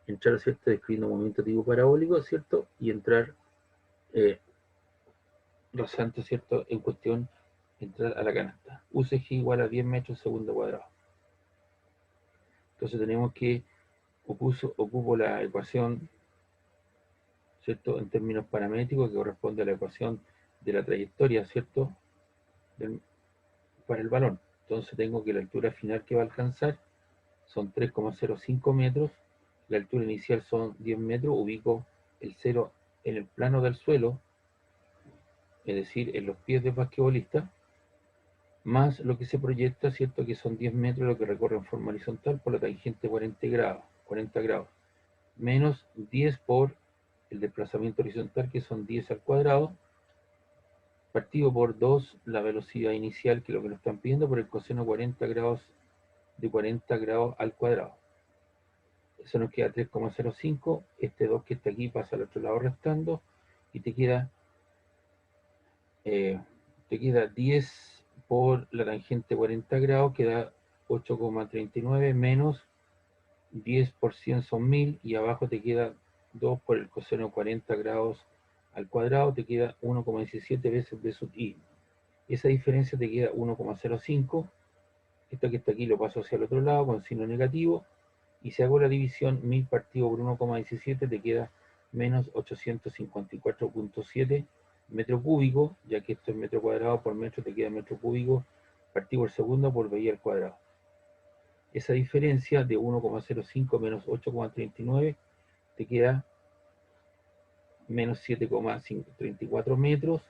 entrar, ¿cierto? Describiendo un movimiento tipo parabólico, ¿cierto? Y entrar eh, rozando, ¿cierto? En cuestión, entrar a la canasta. UCG igual a 10 metros segundo cuadrado. Entonces tenemos que ocupo la ecuación, ¿cierto? En términos paramétricos, que corresponde a la ecuación de la trayectoria, ¿cierto? Para el balón. Entonces tengo que la altura final que va a alcanzar son 3,05 metros, la altura inicial son 10 metros, ubico el 0 en el plano del suelo, es decir, en los pies del basquetbolista, más lo que se proyecta, ¿cierto? Que son 10 metros lo que recorre en forma horizontal por la tangente 40 grados, menos 10 por el desplazamiento horizontal, que son 10 al cuadrado, partido por 2 la velocidad inicial, que es lo que nos están pidiendo, por el coseno 40 grados de 40 grados al cuadrado. Eso nos queda 3,05, este 2 que está aquí pasa al otro lado restando, y te queda 10 por la tangente 40 grados, que da 8,39 menos 10 por 100 son 1000, y abajo te queda 2 por el coseno 40 grados al cuadrado, te queda 1,17 veces b sub i. Esa diferencia te queda 1,05. Esto que está aquí lo paso hacia el otro lado con signo negativo, y si hago la división 1000 partido por 1,17 te queda menos 854,7 metro cúbico, ya que esto es metro cuadrado por metro, te queda metro cúbico partido por segundo por BI al cuadrado. Esa diferencia de 1,05 menos 8,39 te queda menos 7,34 metros.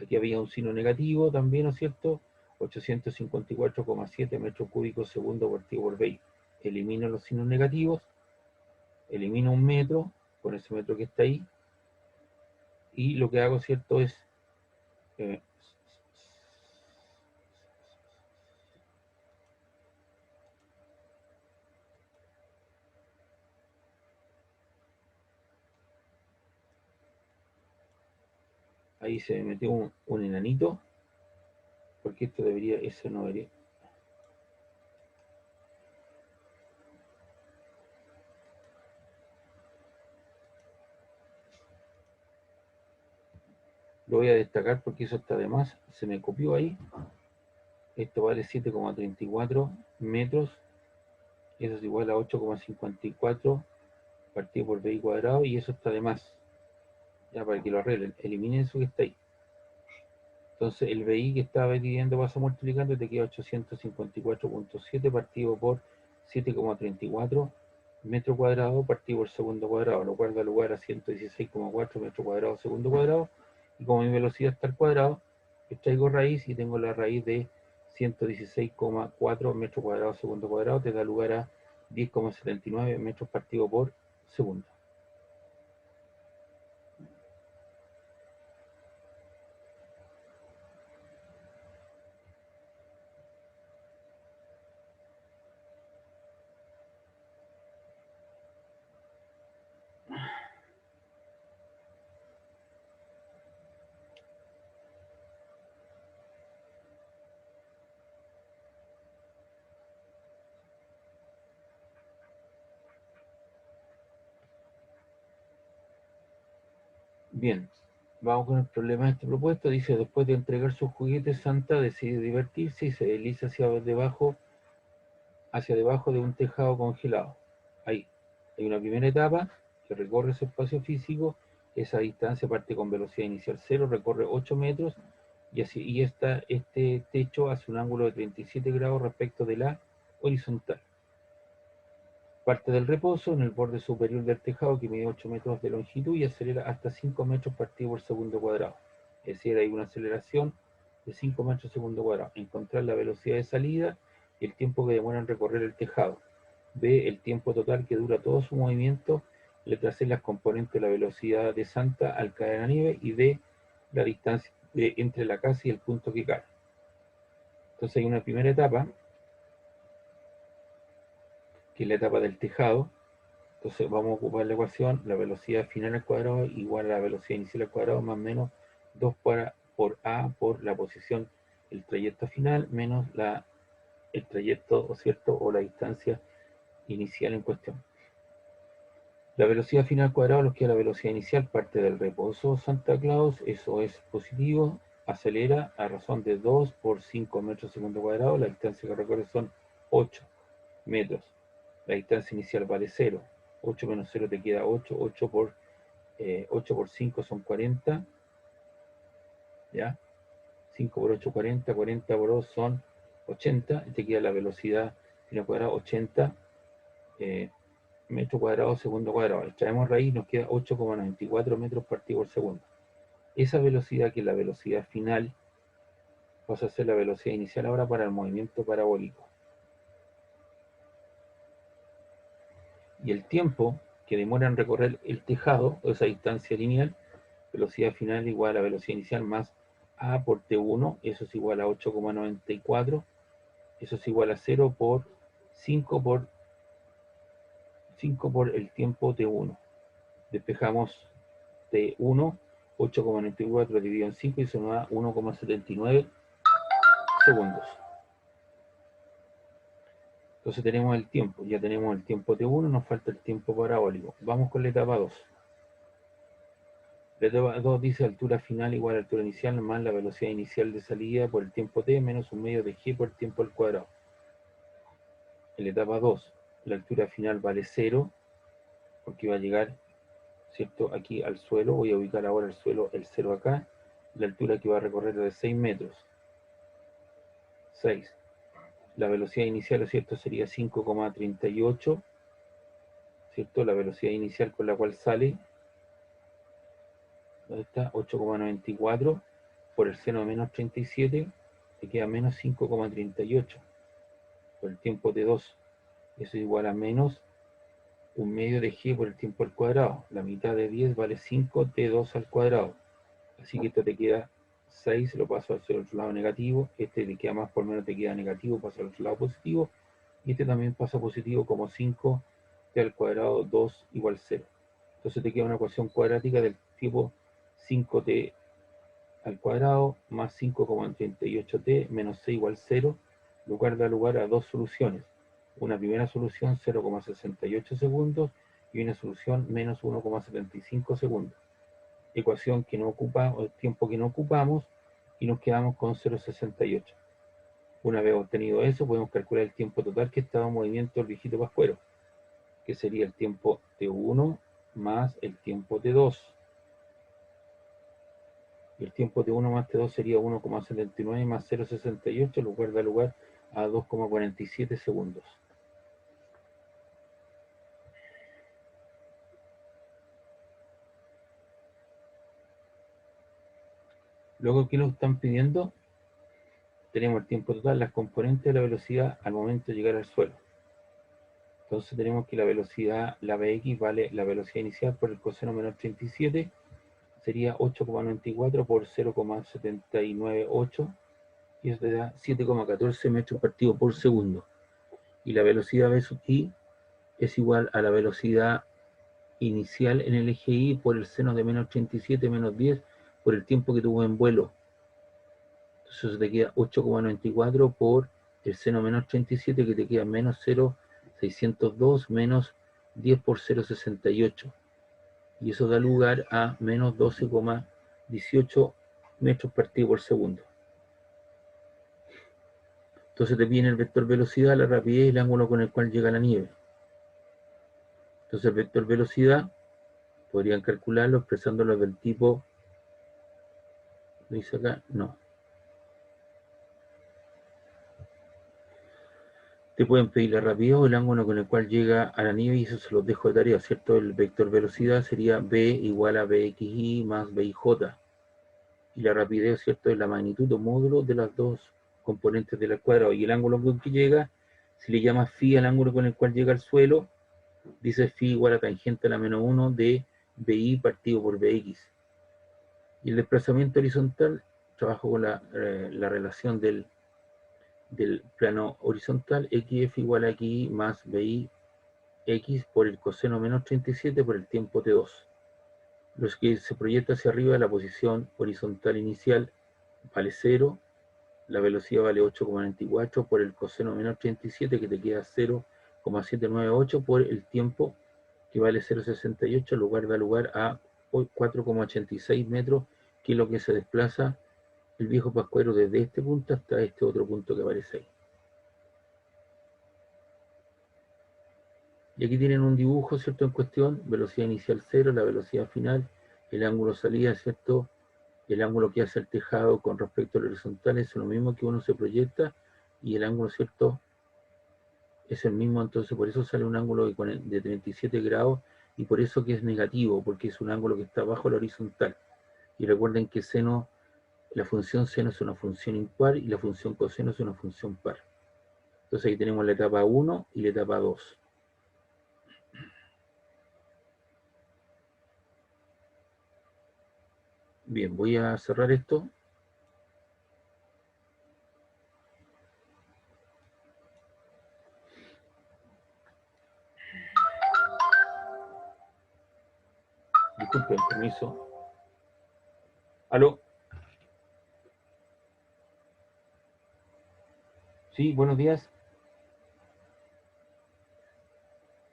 Aquí había un signo negativo también, ¿no es cierto? 854,7 metros cúbicos segundo partido por BI. Elimino los signos negativos, elimino un metro con ese metro que está ahí, y lo que hago, ¿cierto? Es eh, ahí se me metió un enanito, porque esto debería, eso no debería. Lo voy a destacar porque eso está de más, se me copió ahí. Esto vale 7,34 metros, eso es igual a 8,54 partido por BI cuadrado, y eso está de más. Ya, para que lo arreglen, eliminen eso que está ahí. Entonces el BI que estaba dividiendo paso multiplicando te queda 854,7 partido por 7,34 metro cuadrado partido por segundo cuadrado, lo cual da lugar a 116,4 metros cuadrados segundo cuadrado, y como mi velocidad está al cuadrado, extraigo raíz y tengo la raíz de 116,4 metros cuadrados segundo cuadrado, te da lugar a 10,79 metros partido por segundo. Bien, Vamos con el problema de este propuesto. Dice, después de entregar sus juguetes, Santa decide divertirse y se desliza hacia debajo de un tejado congelado. Ahí. Hay una primera etapa que recorre ese espacio físico. Esa distancia parte con velocidad inicial 0, recorre 8 metros y este techo hace un ángulo de 37 grados respecto de la horizontal. Parte del reposo en el borde superior del tejado que mide 8 metros de longitud y acelera hasta 5 metros partido por segundo cuadrado. Es decir, hay una aceleración de 5 metros segundo cuadrado. Encontrar la velocidad de salida y el tiempo que demora en recorrer el tejado. B, el tiempo total que dura todo su movimiento. Letra C, las componentes de la velocidad de Santa al caer a la nieve. Y D, la distancia entre la casa y el punto que cae. Entonces hay una primera etapa, que es la etapa del tejado. Entonces vamos a ocupar la ecuación, la velocidad final al cuadrado igual a la velocidad inicial al cuadrado más o menos 2 por A por la posición, el trayecto final, menos el trayecto, ¿cierto? O la distancia inicial en cuestión. La velocidad final al cuadrado, lo que es la velocidad inicial, parte del reposo Santa Claus, eso es positivo, acelera a razón de 2 por 5 metros segundo cuadrado, la distancia que recorre son 8 metros, la distancia inicial vale 0, 8 menos 0 te queda 8, 8 por 5 son 40, ¿ya? 5 por 8, 40, 40 por 2 son 80, y te queda la velocidad final cuadrado 80 metro cuadrado segundo cuadrado. Extraemos raíz, nos queda 8,94 metros partido por segundo. Esa velocidad, que es la velocidad final, pasa a ser la velocidad inicial ahora para el movimiento parabólico. Y el tiempo que demora en recorrer el tejado, o esa distancia lineal, velocidad final igual a la velocidad inicial más A por T1, eso es igual a 8,94, eso es igual a 0 por 5 por el tiempo T1. Despejamos T1, 8,94 dividido en 5 y se nos da 1,79 segundos. Entonces tenemos el tiempo, ya tenemos el tiempo T1, nos falta el tiempo parabólico. Vamos con la etapa 2. La etapa 2 dice altura final igual a altura inicial más la velocidad inicial de salida por el tiempo T menos un medio de G por el tiempo al cuadrado. En la etapa 2, la altura final vale 0, porque va a llegar, ¿cierto?, aquí al suelo. Voy a ubicar ahora el suelo, el 0 acá. La altura que va a recorrer es de 6 metros. 6. La velocidad inicial, ¿cierto?, sería 5,38, ¿cierto? La velocidad inicial con la cual sale, ¿dónde está? 8,94 por el seno de menos 37, te queda menos 5,38 por el tiempo T2. Eso es igual a menos un medio de G por el tiempo al cuadrado. La mitad de 10 vale 5 T2 al cuadrado. Así que esto te queda 6, lo paso hacia el otro lado negativo. Este te queda más por menos, te queda negativo, pasa al otro lado positivo. Y este también pasa positivo como 5 T al cuadrado 2 igual 0. Entonces te queda una ecuación cuadrática del tipo 5T al cuadrado más 5,38T menos C igual 0, lo cual da lugar a dos soluciones. Una primera solución 0,68 segundos y una solución menos 1,75 segundos. Ecuación que no ocupa, o tiempo que no ocupamos, y nos quedamos con 0,68. Una vez obtenido eso, podemos calcular el tiempo total que estaba en movimiento el viejito pascuero, que sería el tiempo T1 más el tiempo T2. El tiempo T1 más T2 sería 1,79 más 0,68, lo cual da lugar a 2,47 segundos. Luego, ¿qué nos están pidiendo? Tenemos el tiempo total, las componentes de la velocidad al momento de llegar al suelo. Entonces tenemos que la velocidad, la Bx vale la velocidad inicial por el coseno menor 37, sería 8,94 por 0,798, y eso te da 7,14 metros partido por segundo. Y la velocidad V sub i es igual a la velocidad inicial en el eje y por el seno de menos 37 menos 10 por el tiempo que tuvo en vuelo. Entonces te queda 8,94 por el seno menos 37, que te queda menos 0,602 menos 10 por 0,68. Y eso da lugar a menos 12,10 18 metros partido por segundo. Entonces te piden el vector velocidad, la rapidez y el ángulo con el cual llega la nieve. Entonces el vector velocidad podrían calcularlo expresándolo del tipo, ¿lo dice acá? No. Te pueden pedir la rapidez o el ángulo con el cual llega a la nieve y eso se los dejo de tarea, ¿cierto? El vector velocidad sería b igual a bxi más bij. Y la rapidez, ¿cierto? Es la magnitud o módulo de las dos componentes del cuadrado. Y el ángulo con que llega, si le llamas phi al ángulo con el cual llega al suelo, dice phi igual a tangente a la menos 1 de bi partido por bx. Y el desplazamiento horizontal, trabajo con la relación del plano horizontal, xf igual a xy más bi x por el coseno menos 37 por el tiempo t2. Los que se proyecta hacia arriba, la posición horizontal inicial vale 0, la velocidad vale 8,94 por el coseno menos 37 que te queda 0,798 por el tiempo que vale 0,68, lugar da lugar a 4,86 metros, que es lo que se desplaza el viejo pascuero desde este punto hasta este otro punto que aparece ahí. Y aquí tienen un dibujo, ¿cierto? En cuestión, velocidad inicial 0, la velocidad final, el ángulo salida, ¿cierto? El ángulo que hace el tejado con respecto al horizontal es lo mismo que uno se proyecta y el ángulo, ¿cierto? Es el mismo, entonces por eso sale un ángulo de 37 grados y por eso que es negativo, porque es un ángulo que está bajo la horizontal. Y recuerden que seno, la función seno es una función impar y la función coseno es una función par. Entonces ahí tenemos la etapa 1 y la etapa 2. Bien, voy a cerrar esto. Disculpen, permiso. ¿Aló? Sí, buenos días.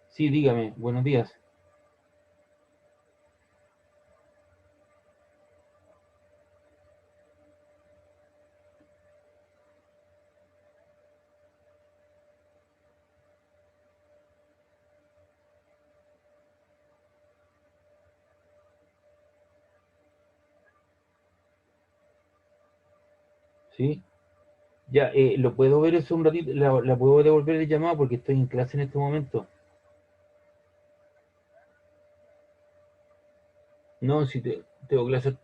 Sí, dígame, buenos días. Sí. Ya, ¿lo puedo ver eso un ratito? ¿La puedo devolver el llamado porque estoy en clase en este momento? No, si tengo clase.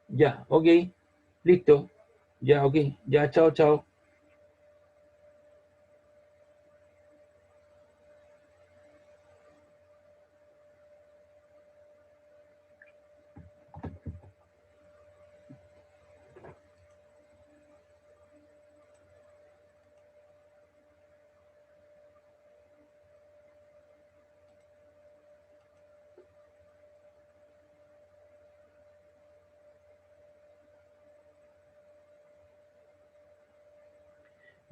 Ya, ok, listo. Ya, ok, ya, chao, chao.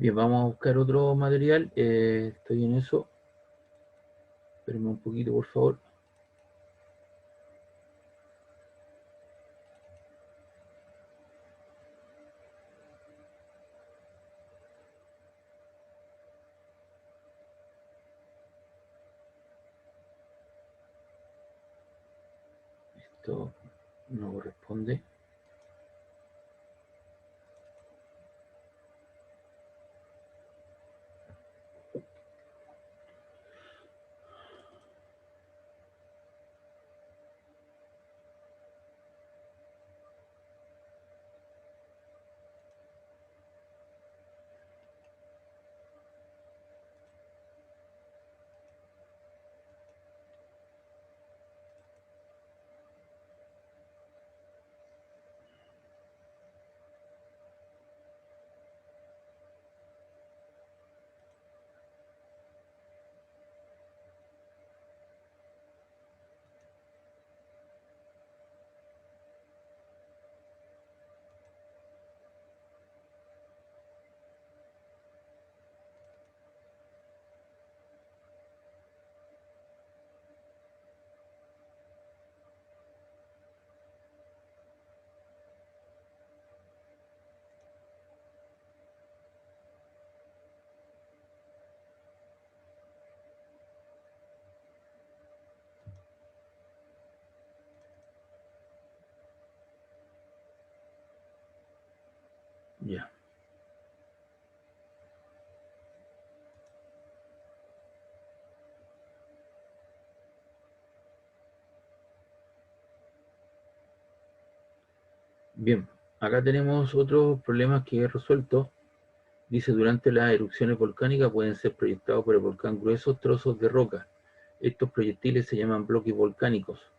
Bien, vamos a buscar otro material. Estoy en eso. Espérenme un poquito, por favor. Esto no corresponde. Ya. Bien, acá tenemos otros problemas que he resuelto. Dice, durante las erupciones volcánicas pueden ser proyectados por el volcán gruesos trozos de roca. Estos proyectiles se llaman bloques volcánicos.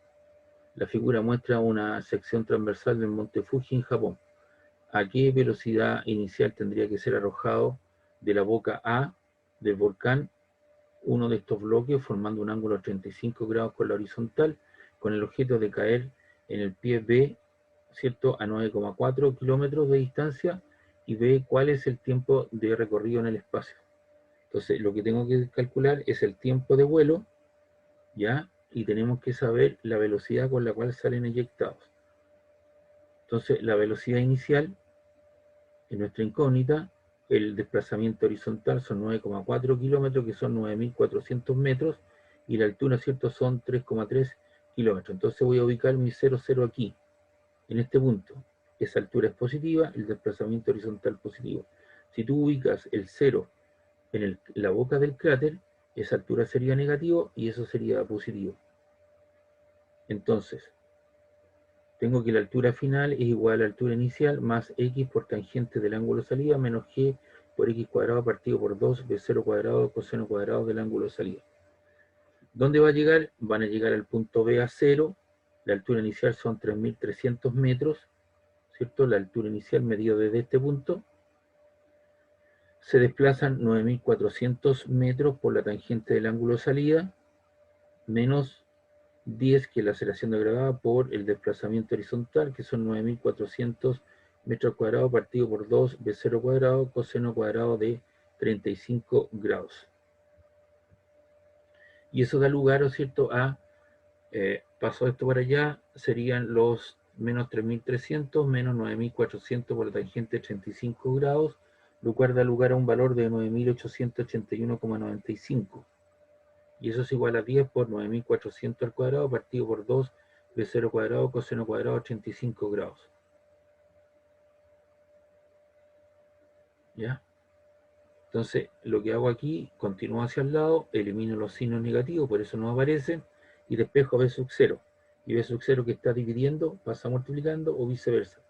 La figura muestra una sección transversal del monte Fuji en Japón. ¿A qué velocidad inicial tendría que ser arrojado de la boca A del volcán uno de estos bloques, formando un ángulo de 35 grados con la horizontal, con el objeto de caer en el pie B, ¿cierto?, a 9,4 kilómetros de distancia, y B, cuál es el tiempo de recorrido en el espacio? Entonces, lo que tengo que calcular es el tiempo de vuelo, ¿ya? Y tenemos que saber la velocidad con la cual salen eyectados. Entonces, la velocidad inicial, en nuestra incógnita, el desplazamiento horizontal son 9,4 kilómetros, que son 9.400 metros, y la altura, ¿cierto?, son 3,3 kilómetros. Entonces voy a ubicar mi 0,0 aquí, en este punto. Esa altura es positiva, el desplazamiento horizontal positivo. Si tú ubicas el 0 en la boca del cráter, esa altura sería negativo y eso sería positivo. Entonces, tengo que la altura final es igual a la altura inicial más x por tangente del ángulo de salida menos g por x cuadrado partido por 2 b0 cuadrado coseno cuadrado del ángulo de salida. ¿Dónde va a llegar? Van a llegar al punto B a 0. La altura inicial son 3.300 metros, ¿cierto? La altura inicial medida desde este punto. Se desplazan 9.400 metros por la tangente del ángulo de salida, menos 10, que es la aceleración de gravedad, por el desplazamiento horizontal, que son 9.400 metros cuadrados partido por 2 b0 cuadrado coseno cuadrado de 35 grados. Y eso da lugar, ¿no es cierto?, a, paso esto para allá, serían los menos 3.300 menos 9.400 por la tangente de 35 grados, lo cual da lugar a un valor de 9.881,95. Y eso es igual a 10 por 9.400 al cuadrado partido por 2 b0 cuadrado coseno cuadrado 85 grados. ¿Ya? Entonces, lo que hago aquí, continúo hacia el lado, elimino los signos negativos, por eso no aparecen, y despejo B sub 0. Y B sub 0 que está dividiendo pasa multiplicando o viceversa.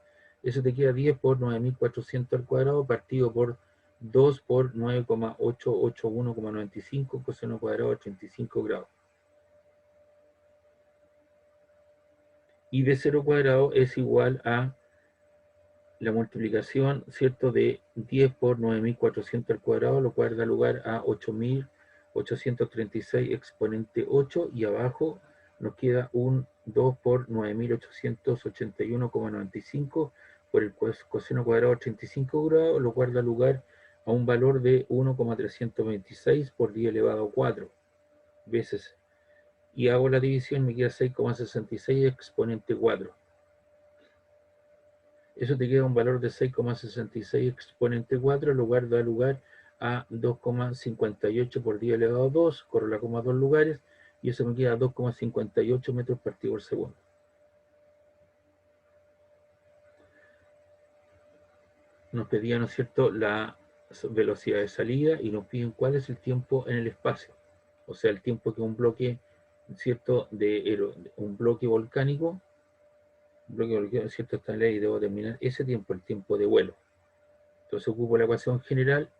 Eso te queda 10 por 9.400 al cuadrado partido por 2 por 9,881,95 coseno cuadrado 85 grados. Y B0 cuadrado es igual a la multiplicación, ¿cierto?, de 10 por 9.400 al cuadrado, lo cual da lugar a 8.836 exponente 8, y abajo nos queda un 2 por 9.881,95 por el coseno cuadrado 85 grados, lo cual da lugar a un valor de 1,326 por 10 elevado a 4 veces. Y hago la división, me queda 6,66 exponente 4. Eso te queda un valor de 6,66 exponente 4, lo cual da lugar a 2,58 por 10 elevado a 2, corro la coma 2 lugares, y eso me queda 2,58 metros partido por segundo. Nos pedían, ¿no es cierto?, la velocidad de salida, y nos piden cuál es el tiempo en el espacio. O sea, el tiempo que un bloque, ¿cierto?, un bloque volcánico, ¿cierto?, está en la ley, debo determinar ese tiempo, el tiempo de vuelo. Entonces ocupo la ecuación general,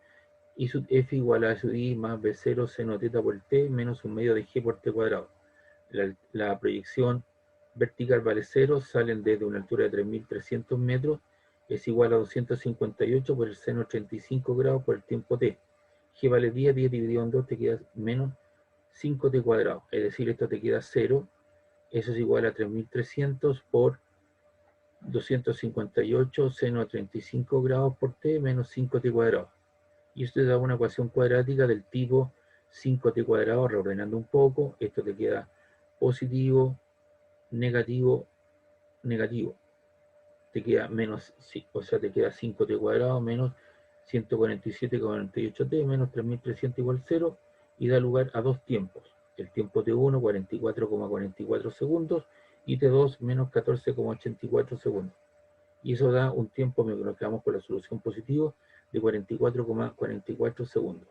I sub f igual a sub i más b0 seno teta por t menos un medio de g por t cuadrado. La proyección vertical vale 0, salen desde una altura de 3.300 metros, es igual a 258 por el seno 35 grados por el tiempo t. G vale 10, 10 dividido en 2 te queda menos 5t cuadrado, es decir, esto te queda 0, eso es igual a 3.300 por 258 seno a 35 grados por t menos 5t cuadrado. Y esto te da una ecuación cuadrática del tipo 5t cuadrado, reordenando un poco, esto te queda positivo, negativo, negativo. Te queda menos, o sea, te queda 5t cuadrado menos 147,48t menos 3.300 igual 0, y da lugar a dos tiempos. El tiempo T1, 44,44 segundos, y T2, menos 14,84 segundos. Y eso da un tiempo, nos quedamos con la solución positiva, de 44,44 segundos.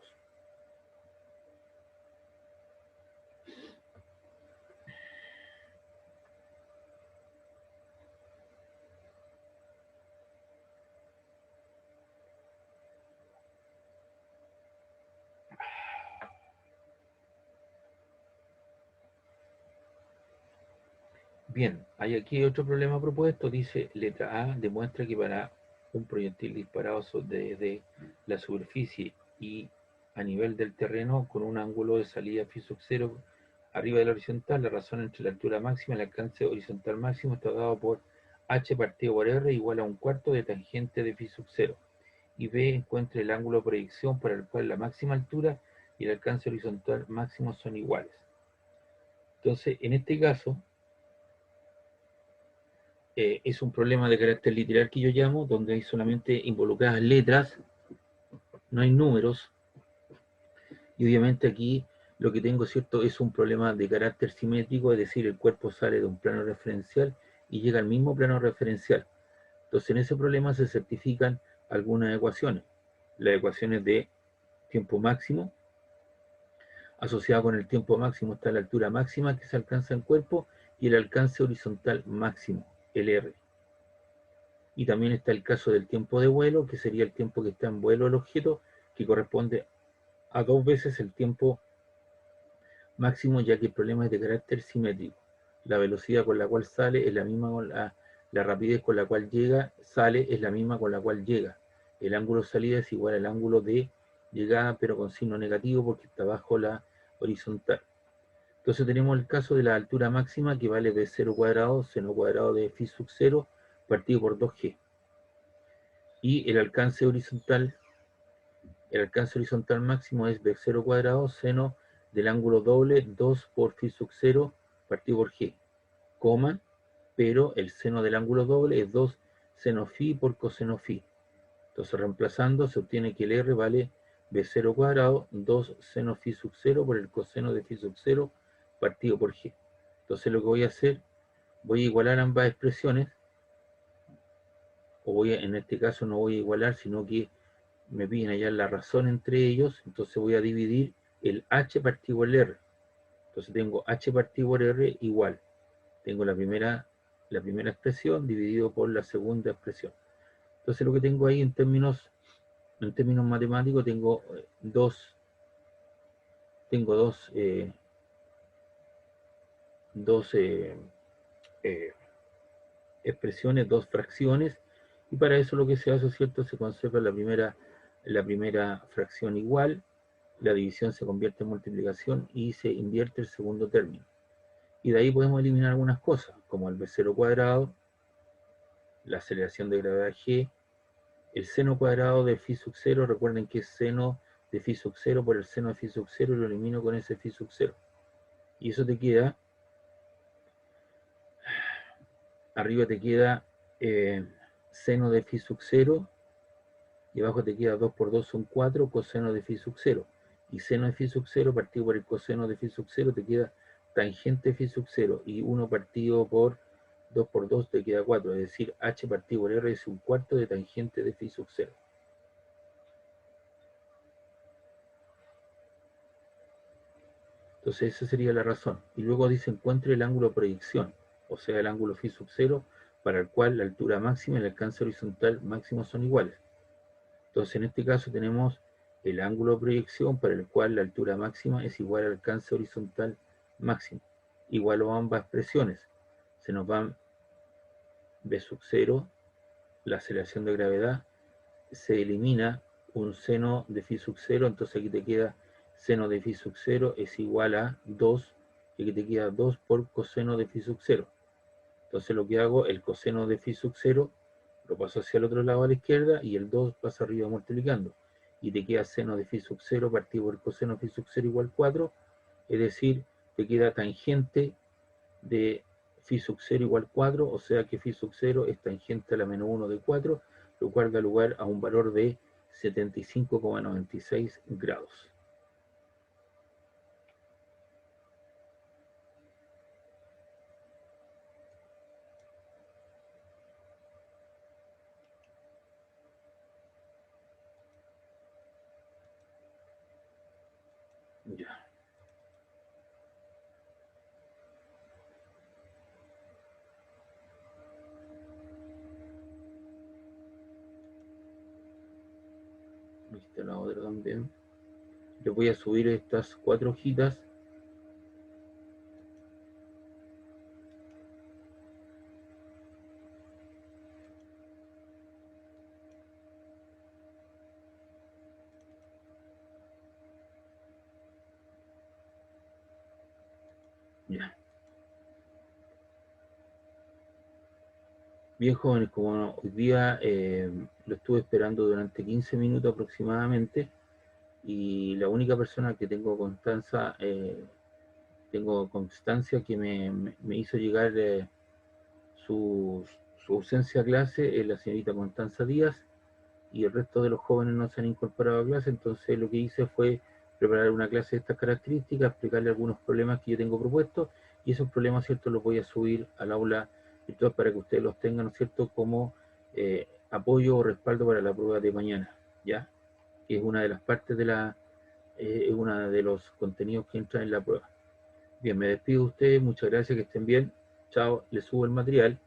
Bien, hay aquí otro problema propuesto. Dice, letra A, demuestra que para un proyectil disparado desde la superficie y a nivel del terreno con un ángulo de salida phi sub 0 arriba de la horizontal, la razón entre la altura máxima y el alcance horizontal máximo está dado por h partido por r igual a un cuarto de tangente de phi sub 0. Y B, encuentre el ángulo de proyección para el cual la máxima altura y el alcance horizontal máximo son iguales. Entonces, en este caso, es un problema de carácter literal que yo llamo, donde hay solamente involucradas letras, no hay números, y obviamente aquí lo que tengo, ¿cierto?, es un problema de carácter simétrico, es decir, el cuerpo sale de un plano referencial y llega al mismo plano referencial. Entonces, en ese problema se certifican algunas ecuaciones. Las ecuaciones de tiempo máximo, asociado con el tiempo máximo está la altura máxima que se alcanza en cuerpo y el alcance horizontal máximo, el R. Y también está el caso del tiempo de vuelo, que sería el tiempo que está en vuelo el objeto, que corresponde a 2 veces el tiempo máximo, ya que el problema es de carácter simétrico. La velocidad con la cual sale es la misma con la rapidez con la cual llega, sale es la misma con la cual llega. El ángulo de salida es igual al ángulo de llegada, pero con signo negativo porque está bajo la horizontal. Entonces tenemos el caso de la altura máxima que vale b0 cuadrado, seno cuadrado de phi sub 0 partido por 2g. Y el alcance horizontal máximo es b0 cuadrado seno del ángulo doble 2 por phi sub 0 partido por g, coma, pero el seno del ángulo doble es 2 seno phi por coseno phi. Entonces reemplazando se obtiene que el r vale b0 cuadrado 2 seno phi sub 0 por el coseno de phi sub 0 partido por g. Entonces lo que voy a hacer, voy a igualar ambas expresiones, o en este caso no voy a igualar, sino que me piden hallar la razón entre ellos, entonces voy a dividir el h partido por el r. Entonces tengo h partido por r igual, tengo la primera expresión dividido por la segunda expresión. Entonces lo que tengo ahí en términos matemáticos, tengo dos expresiones, dos fracciones, y para eso lo que se hace, ¿cierto? Se conserva la primera fracción igual, la división se convierte en multiplicación y se invierte el segundo término. Y de ahí podemos eliminar algunas cosas, como el b0 cuadrado, la aceleración de gravedad g, el seno cuadrado de phi sub 0, recuerden que es seno de phi sub 0 por el seno de phi sub 0, y lo elimino con ese phi sub 0. Y eso te queda, arriba te queda seno de phi sub 0, y abajo te queda 2 por 2 son 4, coseno de phi sub 0. Y seno de phi sub 0 partido por el coseno de phi sub 0 te queda tangente de phi sub 0. Y 1 partido por 2 por 2 te queda 4. Es decir, h partido por r es un cuarto de tangente de phi sub 0. Entonces esa sería la razón. Y luego dice encuentre el ángulo de proyección, o sea el ángulo phi sub 0, para el cual la altura máxima y el alcance horizontal máximo son iguales. Entonces en este caso tenemos el ángulo de proyección para el cual la altura máxima es igual al alcance horizontal máximo. Igualo a ambas expresiones. Se nos van b sub 0, la aceleración de gravedad, se elimina un seno de phi sub 0, entonces aquí te queda seno de phi sub 0 es igual a 2, y aquí te queda 2 por coseno de phi sub 0. Entonces lo que hago, el coseno de phi sub 0 lo paso hacia el otro lado a la izquierda y el 2 pasa arriba multiplicando. Y te queda seno de phi sub 0 partido por coseno de phi sub 0 igual 4, es decir, te queda tangente de phi sub 0 igual 4, o sea que phi sub 0 es tangente a la menos 1 de 4, lo cual da lugar a un valor de 75,96 grados. Ya. Viste la otra también. Les voy a subir estas 4 hojitas. Ya. Bien, jóvenes, como hoy día lo estuve esperando durante 15 minutos aproximadamente, y la única persona que tengo constancia que me hizo llegar su, su ausencia a clase es la señorita Constanza Díaz, y el resto de los jóvenes no se han incorporado a clase. Entonces lo que hice fue preparar una clase de estas características, explicarle algunos problemas que yo tengo propuestos, y esos problemas, ¿cierto?, los voy a subir al aula virtual para que ustedes los tengan, ¿no es cierto?, como apoyo o respaldo para la prueba de mañana, ¿ya? Que es una de las partes de es uno de los contenidos que entran en la prueba. Bien, me despido de ustedes, muchas gracias, que estén bien, chao, les subo el material.